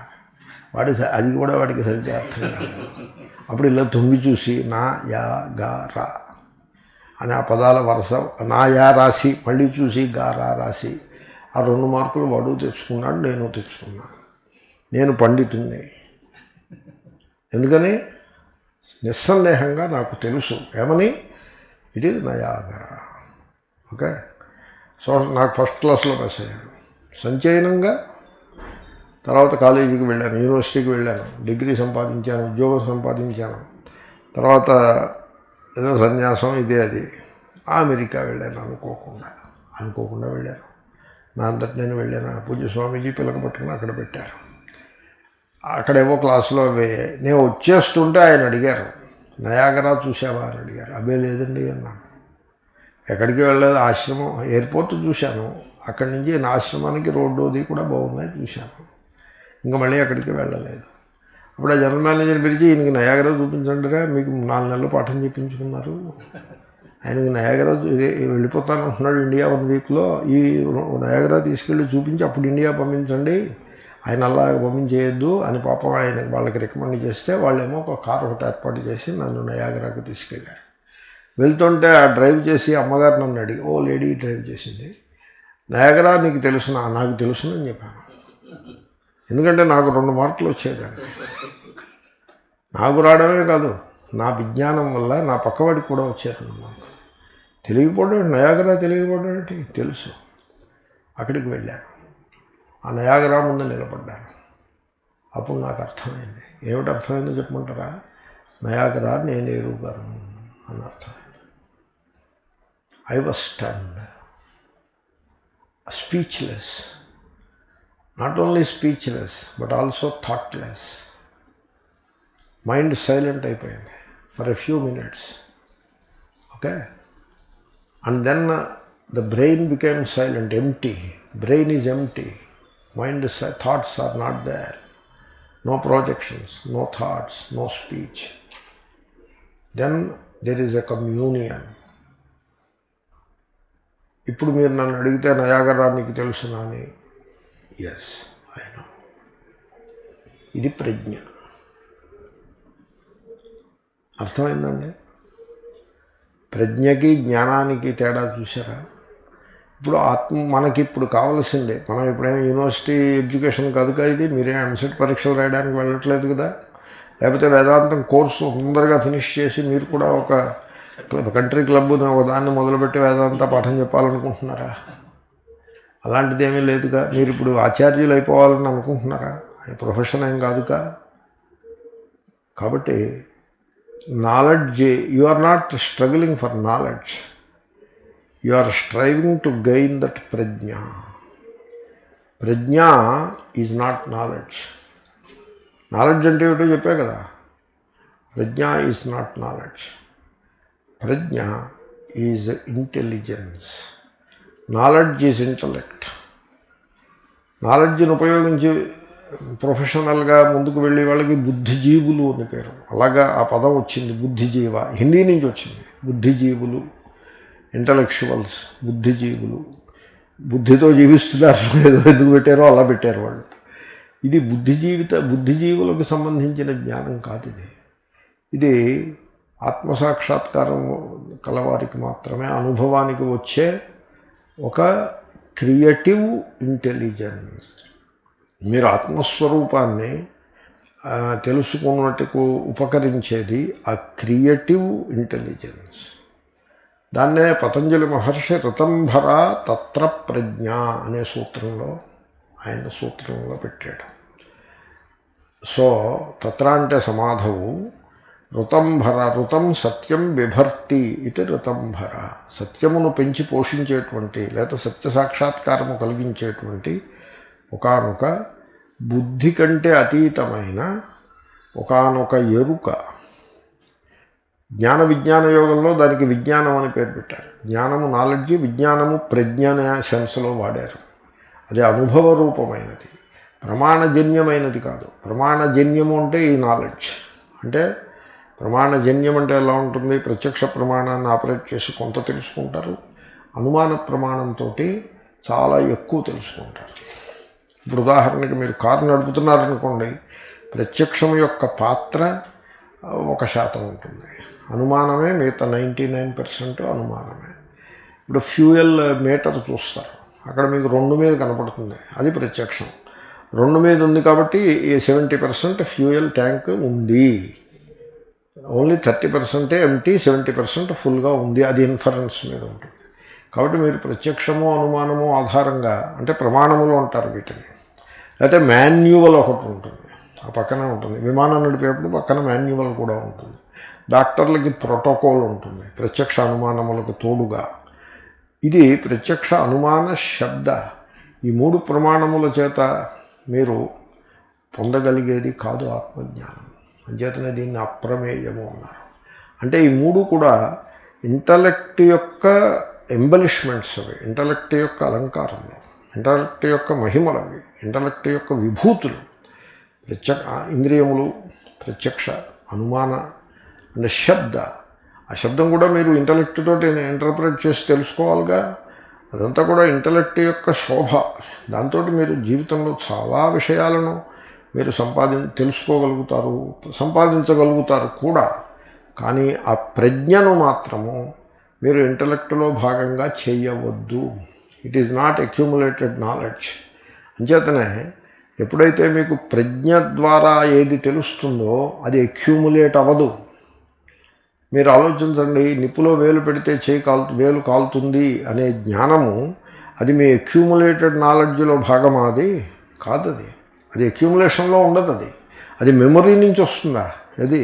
అది కూడా వాడికి సరిగ్గా అర్థం కాదు. అప్పుడు ఇలా తొంగి చూసి నా యా గా రా అని ఆ పదాల వరుస, నా యా రాసి మళ్ళీ చూసి గా రా రాసి ఆ 2 మార్కులు వాడు తెచ్చుకున్నాడు, నేను తెచ్చుకున్నాను. నేను పండితుణ్ణి. ఎందుకని? నిస్సందేహంగా నాకు తెలుసు ఏమని, it is Niagara. Okay, so నాకు ఫస్ట్ క్లాస్లో పాస్ అయ్యాను. సంచయనంగా తర్వాత కాలేజీకి వెళ్ళాను, యూనివర్సిటీకి వెళ్ళాను, డిగ్రీ సంపాదించాను, ఉద్యోగం సంపాదించాను. తర్వాత ఏదో సన్యాసం ఇదే అది. అమెరికా వెళ్ళాను అనుకోకుండా వెళ్ళాను. నా అంతటి నేను వెళ్ళాను. పూజ్య స్వామీజీ పిలక పట్టుకుని అక్కడ పెట్టారు. అక్కడేవో క్లాసులో నేను వచ్చేస్తుంటే ఆయన అడిగారు, నయాగరా చూసావా అని అడిగారు. అబ్బే లేదండి అన్నాను. ఎక్కడికి వెళ్ళలేదు, ఆశ్రమం ఎయిర్పోర్ట్ చూశాను, అక్కడి నుంచి నా ఆశ్రమానికి రోడ్డు అది కూడా బాగున్నాయి చూశాను, ఇంకా మళ్ళీ అక్కడికి వెళ్ళలేదు. అప్పుడు ఆ జనరల్ మేనేజర్ పిలిచి, ఈయనకి నయాగరా చూపించండిరా, మీకు 4 నెలలు పాఠం చెప్పించుకున్నారు, ఆయనకి నయాగరా వెళ్ళిపోతాను అంటున్నాడు ఇండియా 1 వీక్లో, ఈ నయాగరా తీసుకెళ్ళి చూపించి అప్పుడు ఇండియా పంపించండి, ఆయన అలా పంపించేయద్దు అని పాపం ఆయన వాళ్ళకి రికమెండ్ చేస్తే వాళ్ళేమో ఒక కారు ఒకటి ఏర్పాటు చేసి నన్ను నయాగరాకి తీసుకెళ్ళారు. వెళ్తుంటే ఆ డ్రైవ్ చేసి అమ్మగారు నన్ను అడిగి, ఓ లేడీ డ్రైవ్ చేసింది, నయాగరా నీకు తెలుసునా? నాకు తెలుసునని చెప్పాను. ఎందుకంటే నాకు 2 మార్కులు వచ్చేదాన్ని. నాకు రావడమే కాదు, నా విజ్ఞానం వల్ల నా పక్కవాడికి కూడా వచ్చారు 2 మార్కులు. తెలియకపోవడం, నయాగరా తెలియకపోవడం ఏంటి? తెలుసు. అక్కడికి వెళ్ళాను, ఆ నయాగరా ముందు నిలబడ్డాను. అప్పుడు నాకు అర్థమైంది. ఏమిటి అర్థమైందో చెప్పమంటారా? నయాగరా నేను ఎరుగాను అని అర్థమైంది. I was stunned, speechless. Not only speechless but also thoughtless. Mind silent అయిపోయింది for a few minutes. Okay, and then the brain became silent, empty. Brain is empty, mind thoughts are not there, no projections, no thoughts, no speech. Then there is a communion. ఇప్పుడు మీరు నన్ను అడిగితే Niagara నీకు తెలుసునా అని, yes I know. ఇది ప్రజ్ఞ. అర్థమైందండి? ప్రజ్ఞకి జ్ఞానానికి తేడా చూసారా? ఇప్పుడు మనకి ఇప్పుడు కావాల్సిందే, మనం ఇప్పుడేమో యూనివర్సిటీ ఎడ్యుకేషన్ కాదు కదా ఇది, మీరేం ఎంసెట్ పరీక్షలు రాయడానికి వెళ్ళట్లేదు కదా, లేకపోతే వేదాంతం కోర్సు తొందరగా ఫినిష్ చేసి మీరు కూడా ఒక కంట్రీ క్లబ్ ఒక దాన్ని మొదలుపెట్టి వేదాంత పాఠం చెప్పాలనుకుంటున్నారా? అలాంటిది ఏమీ లేదుగా. మీరు ఇప్పుడు ఆచార్యులు అయిపోవాలని అనుకుంటున్నారా? ప్రొఫెషన్ ఏం కాదుగా. కాబట్టి knowledge, you are not struggling for knowledge, you are striving to gain that ప్రజ్ఞ. ప్రజ్ఞ ఈజ్ నాట్ నాలెడ్జ్. నాలెడ్జ్ అంటే ఏమిటో చెప్పే కదా. ప్రజ్ఞ ఈజ్ నాట్ నాలెడ్జ్. ప్రజ్ఞ is intelligence. Knowledge is intellect. నాలెడ్జ్ని ఉపయోగించి ప్రొఫెషనల్గా ముందుకు వెళ్ళే వాళ్ళకి బుద్ధిజీవులు అని పేరు. అలాగా ఆ పదం వచ్చింది, బుద్ధిజీవ, హిందీ నుంచి వచ్చింది. బుద్ధిజీవులు, ఇంటలెక్చువల్స్, బుద్ధిజీవులు. బుద్ధితో జీవిస్తున్నారు, ఏదో ఎందుకు పెట్టారో అలా పెట్టారు వాళ్ళు. ఇది బుద్ధిజీవులకు సంబంధించిన జ్ఞానం కాదు. ఇది ఆత్మసాక్షాత్కారం కలవారికి మాత్రమే అనుభవానికి వచ్చే ఒక క్రియేటివ్ ఇంటెలిజెన్స్. మీరు ఆత్మస్వరూపాన్ని తెలుసుకున్నట్టుకు ఉపకరించేది ఆ క్రియేటివ్ ఇంటెలిజెన్స్. దాన్నే పతంజలి మహర్షి ఋతంభర తత్ర ప్రజ్ఞ అనే సూత్రంలో, ఆయన సూత్రంలో పెట్టాడు. సో తత్ర అంటే సమాధవు, ఋతంభర, ఋతం సత్యం బిభర్తి ఇది ఋతంభర. సత్యమును పెంచి పోషించేటువంటి లేదా సత్య సాక్షాత్కారము కలిగించేటువంటి ఒకానొక బుద్ధి కంటే అతీతమైన ఒకానొక ఎరుక. జ్ఞాన విజ్ఞాన యోగంలో దానికి విజ్ఞానం అని పేరు పెట్టారు. జ్ఞానము నాలెడ్జ్, విజ్ఞానము ప్రజ్ఞ అనే సెన్స్లో వాడారు. అది అనుభవ రూపమైనది, ప్రమాణజన్యమైనది కాదు. ప్రమాణజన్యము అంటే ఈ నాలెడ్జ్. అంటే ప్రమాణజన్యం అంటే ఎలా ఉంటుంది? ప్రత్యక్ష ప్రమాణాన్ని ఆపరేట్ చేసి కొంత తెలుసుకుంటారు, అనుమాన ప్రమాణంతో చాలా ఎక్కువ తెలుసుకుంటారు. ఇప్పుడు ఉదాహరణకి మీరు కారు నడుపుతున్నారనుకోండి, ప్రత్యక్షం యొక్క పాత్ర 1% ఉంటుంది, అనుమానమే మిగతా 99% అనుమానమే. ఇప్పుడు ఫ్యూయల్ మీటర్ చూస్తారు, అక్కడ మీకు 2 మీద కనపడుతుంది, అది ప్రత్యక్షం. 2 మీద ఉంది కాబట్టి 70% ఫ్యూయల్ ట్యాంక్ ఉంది, ఓన్లీ 30% ఎంటీ, 70% ఫుల్గా ఉంది, అది ఇన్ఫరెన్స్ మీద ఉంటుంది. కాబట్టి మీరు ప్రత్యక్షము అనుమానము ఆధారంగా, అంటే ప్రమాణములు అంటారు వీటిని. లేకపోతే మాన్యువల్ ఒకటి ఉంటుంది, ఆ పక్కనే ఉంటుంది. విమానం నడిపేప్పుడు పక్కన మాన్యువల్ కూడా ఉంటుంది. డాక్టర్లకి ప్రోటోకాల్ ఉంటుంది ప్రత్యక్ష అనుమానములకు తోడుగా. ఇది ప్రత్యక్ష అనుమాన శబ్ద, ఈ 3 ప్రమాణముల చేత మీరు పొందగలిగేది కాదు ఆత్మజ్ఞానం. అంచేతనే దీన్ని అప్రమేయము అన్నారు. అంటే ఈ 3 కూడా ఇంటలెక్ట్ యొక్క ఎంబలిష్మెంట్స్ అవి, ఇంటలెక్ట్ యొక్క అలంకారములు, ఇంటలెక్ట్ యొక్క మహిమలవి, ఇంటలెక్ట్ యొక్క విభూతులు. ఇంద్రియములు, ప్రత్యక్ష, అనుమాన అంటే శబ్ద. ఆ శబ్దం కూడా మీరు ఇంటలెక్ట్ తోటి ఇంటర్ప్రెట్ చేసి తెలుసుకోవాలిగా. అదంతా కూడా ఇంటలెక్ట్ యొక్క శోభ. దాంతో మీరు జీవితంలో చాలా విషయాలను మీరు తెలుసుకోగలుగుతారు, సంపాదించగలుగుతారు కూడా. కానీ ఆ ప్రజ్ఞను మాత్రము మీరు ఇంటలెక్ట్లో భాగంగా చేయవద్దు. It is not accumulated knowledge. అంచేతనే ఎప్పుడైతే మీకు ప్రజ్ఞ ద్వారా ఏది తెలుస్తుందో అది అక్యూములేట్ అవ్వదు. మీరు ఆలోచించండి, నిప్పులో వేలు పెడితే వేలు కాలుతుంది అనే జ్ఞానము, అది మీ అక్యూములేటెడ్ నాలెడ్జ్లో భాగమా? అది కాదు. అది అక్యూములేషన్లో ఉండదు. అది మెమొరీ నుంచి వస్తుందా? అది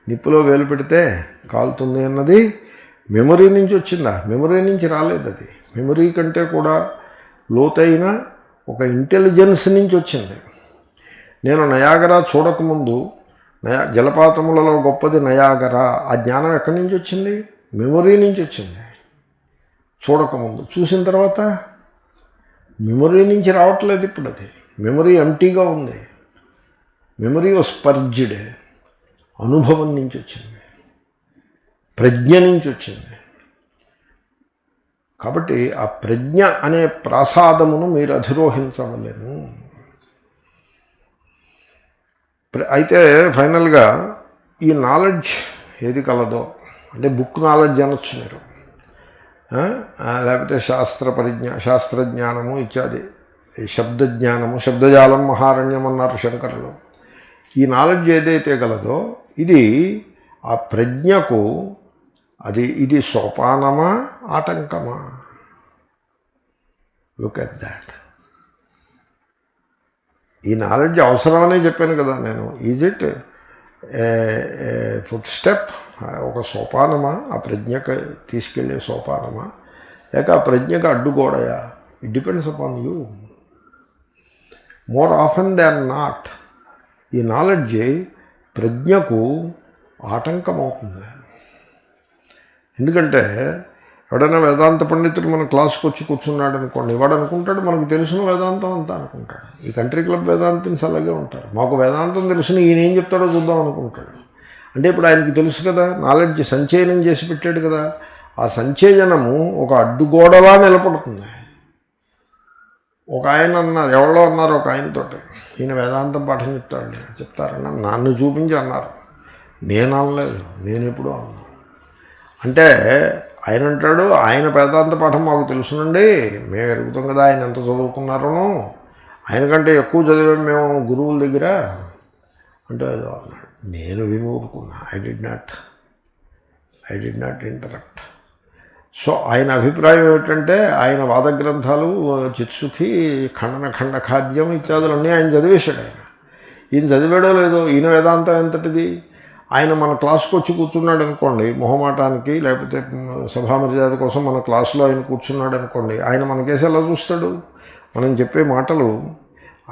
నిప్పులో వేలు పెడితే కాలుతుంది అన్నది మెమొరీ నుంచి వచ్చిందా? మెమొరీ నుంచి రాలేదు. అది మెమొరీ కంటే కూడా లోతైన ఒక ఇంటెలిజెన్స్ నుంచి వచ్చింది. నేను నయాగరా చూడకముందు, జలపాతములలో గొప్పది నయాగరా, ఆ జ్ఞానం ఎక్కడి నుంచి వచ్చింది? మెమొరీ నుంచి వచ్చింది. చూడకముందు, చూసిన తర్వాత మెమొరీ నుంచి రావట్లేదు. ఇప్పుడు అది మెమొరీ ఎంటీగా ఉంది. Memory was purged. అనుభవం నుంచి వచ్చింది, ప్రజ్ఞ నుంచి వచ్చింది. కాబట్టి ఆ ప్రజ్ఞ అనే ప్రాసాదమును మీరు అధిరోహించవలేను. అయితే ఫైనల్గా ఈ నాలెడ్జ్ ఏది కలదో, అంటే బుక్ నాలెడ్జ్ అనొచ్చు మీరు, లేకపోతే శాస్త్రజ్ఞానము ఇత్యాది, శబ్దజ్ఞానము, శబ్దజాలం మహారణ్యం అన్నారు శంకరులు. ఈ నాలెడ్జ్ ఏదైతే గలదో ఇది ఆ ప్రజ్ఞకు ఇది సోపానమా ఆటంకమా? Look at that. ఈ నాలెడ్జ్ అవసరమనే చెప్పాను కదా నేను. ఈజ్ ఇట్ ఫుడ్ స్టెప్, ఒక సోపానమా, ఆ ప్రజ్ఞకు తీసుకెళ్లే సోపానమా, లేక ఆ ప్రజ్ఞకు అడ్డుగోడయా? It depends upon you. More often than not ఈ నాలెడ్జ్ ప్రజ్ఞకు ఆటంకమవుతుంది. ఎందుకంటే ఎవడైనా వేదాంత పండితుడు మన క్లాస్కి వచ్చి కూర్చున్నాడు అనుకోండి, వాడు అనుకుంటాడు మనకు తెలిసిన వేదాంతం అంతా అనుకుంటాడు. ఈ కంట్రీ క్లబ్ వేదాంతన్స్ అలాగే ఉంటారు. మాకు వేదాంతం తెలిసిన ఈయన ఏం చెప్తాడో చూద్దాం అనుకుంటాడు. అంటే ఇప్పుడు ఆయనకి తెలుసు కదా, నాలెడ్జ్ సంచయనం చేసి పెట్టాడు కదా, ఆ సంచయనము ఒక అడ్డుగోడలా నిలబడుతుంది. ఒక ఆయన అన్నారు, ఎవరో అన్నారు ఒక ఆయనతోటి, ఈయన వేదాంతం పాఠం చెప్తారన్న నన్ను చూపించి అన్నారు. నేను అనలేదు, నేను ఎప్పుడూ అన్నాను. అంటే ఆయన అంటాడు, ఆయన వేదాంత పాఠం మాకు తెలుసునండి, మేము ఎరుగుతాం కదా ఆయన ఎంత చదువుకున్నారనో, ఆయనకంటే ఎక్కువ చదివాం మేము గురువుల దగ్గర అంటే ఏదో అన్నాడు. నేను విమూరుకున్నా. I did not interrupt. So ఆయన అభిప్రాయం ఏమిటంటే, ఆయన వాద గ్రంథాలు చిత్సుఖి, ఖండ ఖాద్యం ఇత్యాదులన్నీ ఆయన చదివేశాడు. ఈయన చదివాడో లేదో, ఈయన వేదాంతం ఎంతటిది. ఆయన మన క్లాస్కి వచ్చి కూర్చున్నాడు అనుకోండి, మొహమాటానికి లేకపోతే సభామర్యాద కోసం మన క్లాసులో ఆయన కూర్చున్నాడు అనుకోండి, ఆయన మన కేసు ఎలా చూస్తాడు? మనం చెప్పే మాటలు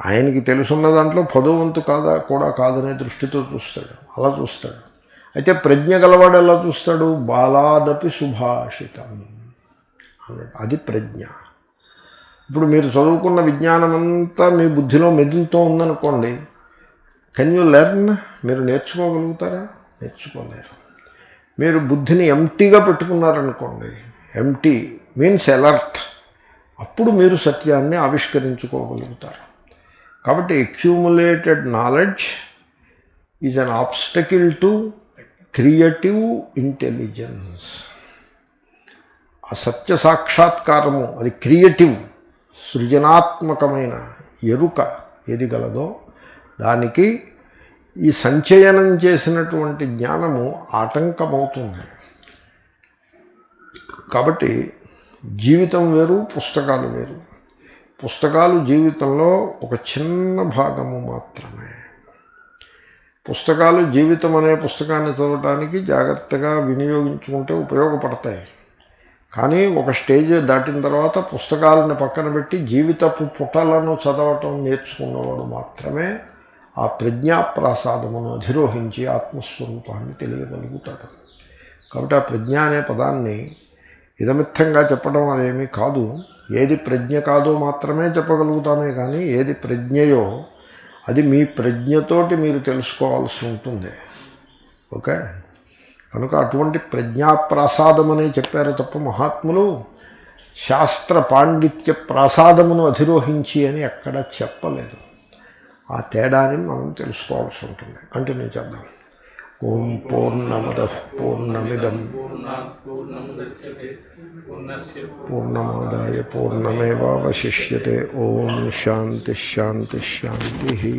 ఆయనకి తెలుసున్న దాంట్లో 10వ వంతు కూడా కాదనే దృష్టితో చూస్తాడు. అలా చూస్తాడు. అయితే ప్రజ్ఞ గలవాడు ఎలా చూస్తాడు? బాలాదపి సుభాషితం అన్నట్టు. అది ప్రజ్ఞ. ఇప్పుడు మీరు చదువుకున్న విజ్ఞానం అంతా మీ బుద్ధిలో మెదులుతూ ఉందనుకోండి, కెన్ యూ లెర్న్? మీరు నేర్చుకోగలుగుతారా? నేర్చుకోలేరు. మీరు బుద్ధిని ఎంటీగా పెట్టుకున్నారనుకోండి, ఎంటీ మీన్స్ అలర్ట్, అప్పుడు మీరు సత్యాన్ని ఆవిష్కరించుకోగలుగుతారు. కాబట్టి accumulated knowledge is an obstacle to creative intelligence. ఆ సత్య సాక్షాత్కారము, అది క్రియేటివ్, సృజనాత్మకమైన ఎరుక ఏది గలదో దానికి ఈ సంచయనం చేసినటువంటి జ్ఞానము ఆటంకమవుతుంది. కాబట్టి జీవితం వేరు, పుస్తకాలు వేరు. పుస్తకాలు జీవితంలో ఒక చిన్న భాగము మాత్రమే. పుస్తకాలు జీవితం అనే పుస్తకాన్ని చదవటానికి జాగ్రత్తగా వినియోగించుకుంటే ఉపయోగపడతాయి. కానీ ఒక స్టేజ్ దాటిన తర్వాత పుస్తకాలను పక్కన పెట్టి జీవితపు పుటలను చదవటం నేర్చుకున్నవాడు మాత్రమే ఆ ప్రజ్ఞాప్రాసాదమును అధిరోహించి ఆత్మస్వరూపాన్ని తెలియగలుగుతాడు. కాబట్టి ఆ ప్రజ్ఞ అనే పదాన్ని ఇదమిత్తంగా చెప్పడం అదేమీ కాదు. ఏది ప్రజ్ఞ కాదో మాత్రమే చెప్పగలుగుతామే కానీ ఏది ప్రజ్ఞయో అది మీ ప్రజ్ఞతోటి మీరు తెలుసుకోవాల్సి ఉంటుంది. ఓకే, కనుక అటువంటి ప్రజ్ఞాప్రాసాదమనే చెప్పారు తప్ప మహాత్ములు శాస్త్ర పాండిత్య ప్రాసాదమును అధిరోహించి అని ఎక్కడా చెప్పలేదు. ఆ తేడాని మనం తెలుసుకోవాల్సి ఉంటుంది. కంటిన్యూ చేద్దాం. ఓం పూర్ణమదః పూర్ణమిదం పూర్ణమాదాయ పూర్ణమేవావశిష్యతే. ఓం శాంతి శాంతి శాంతి.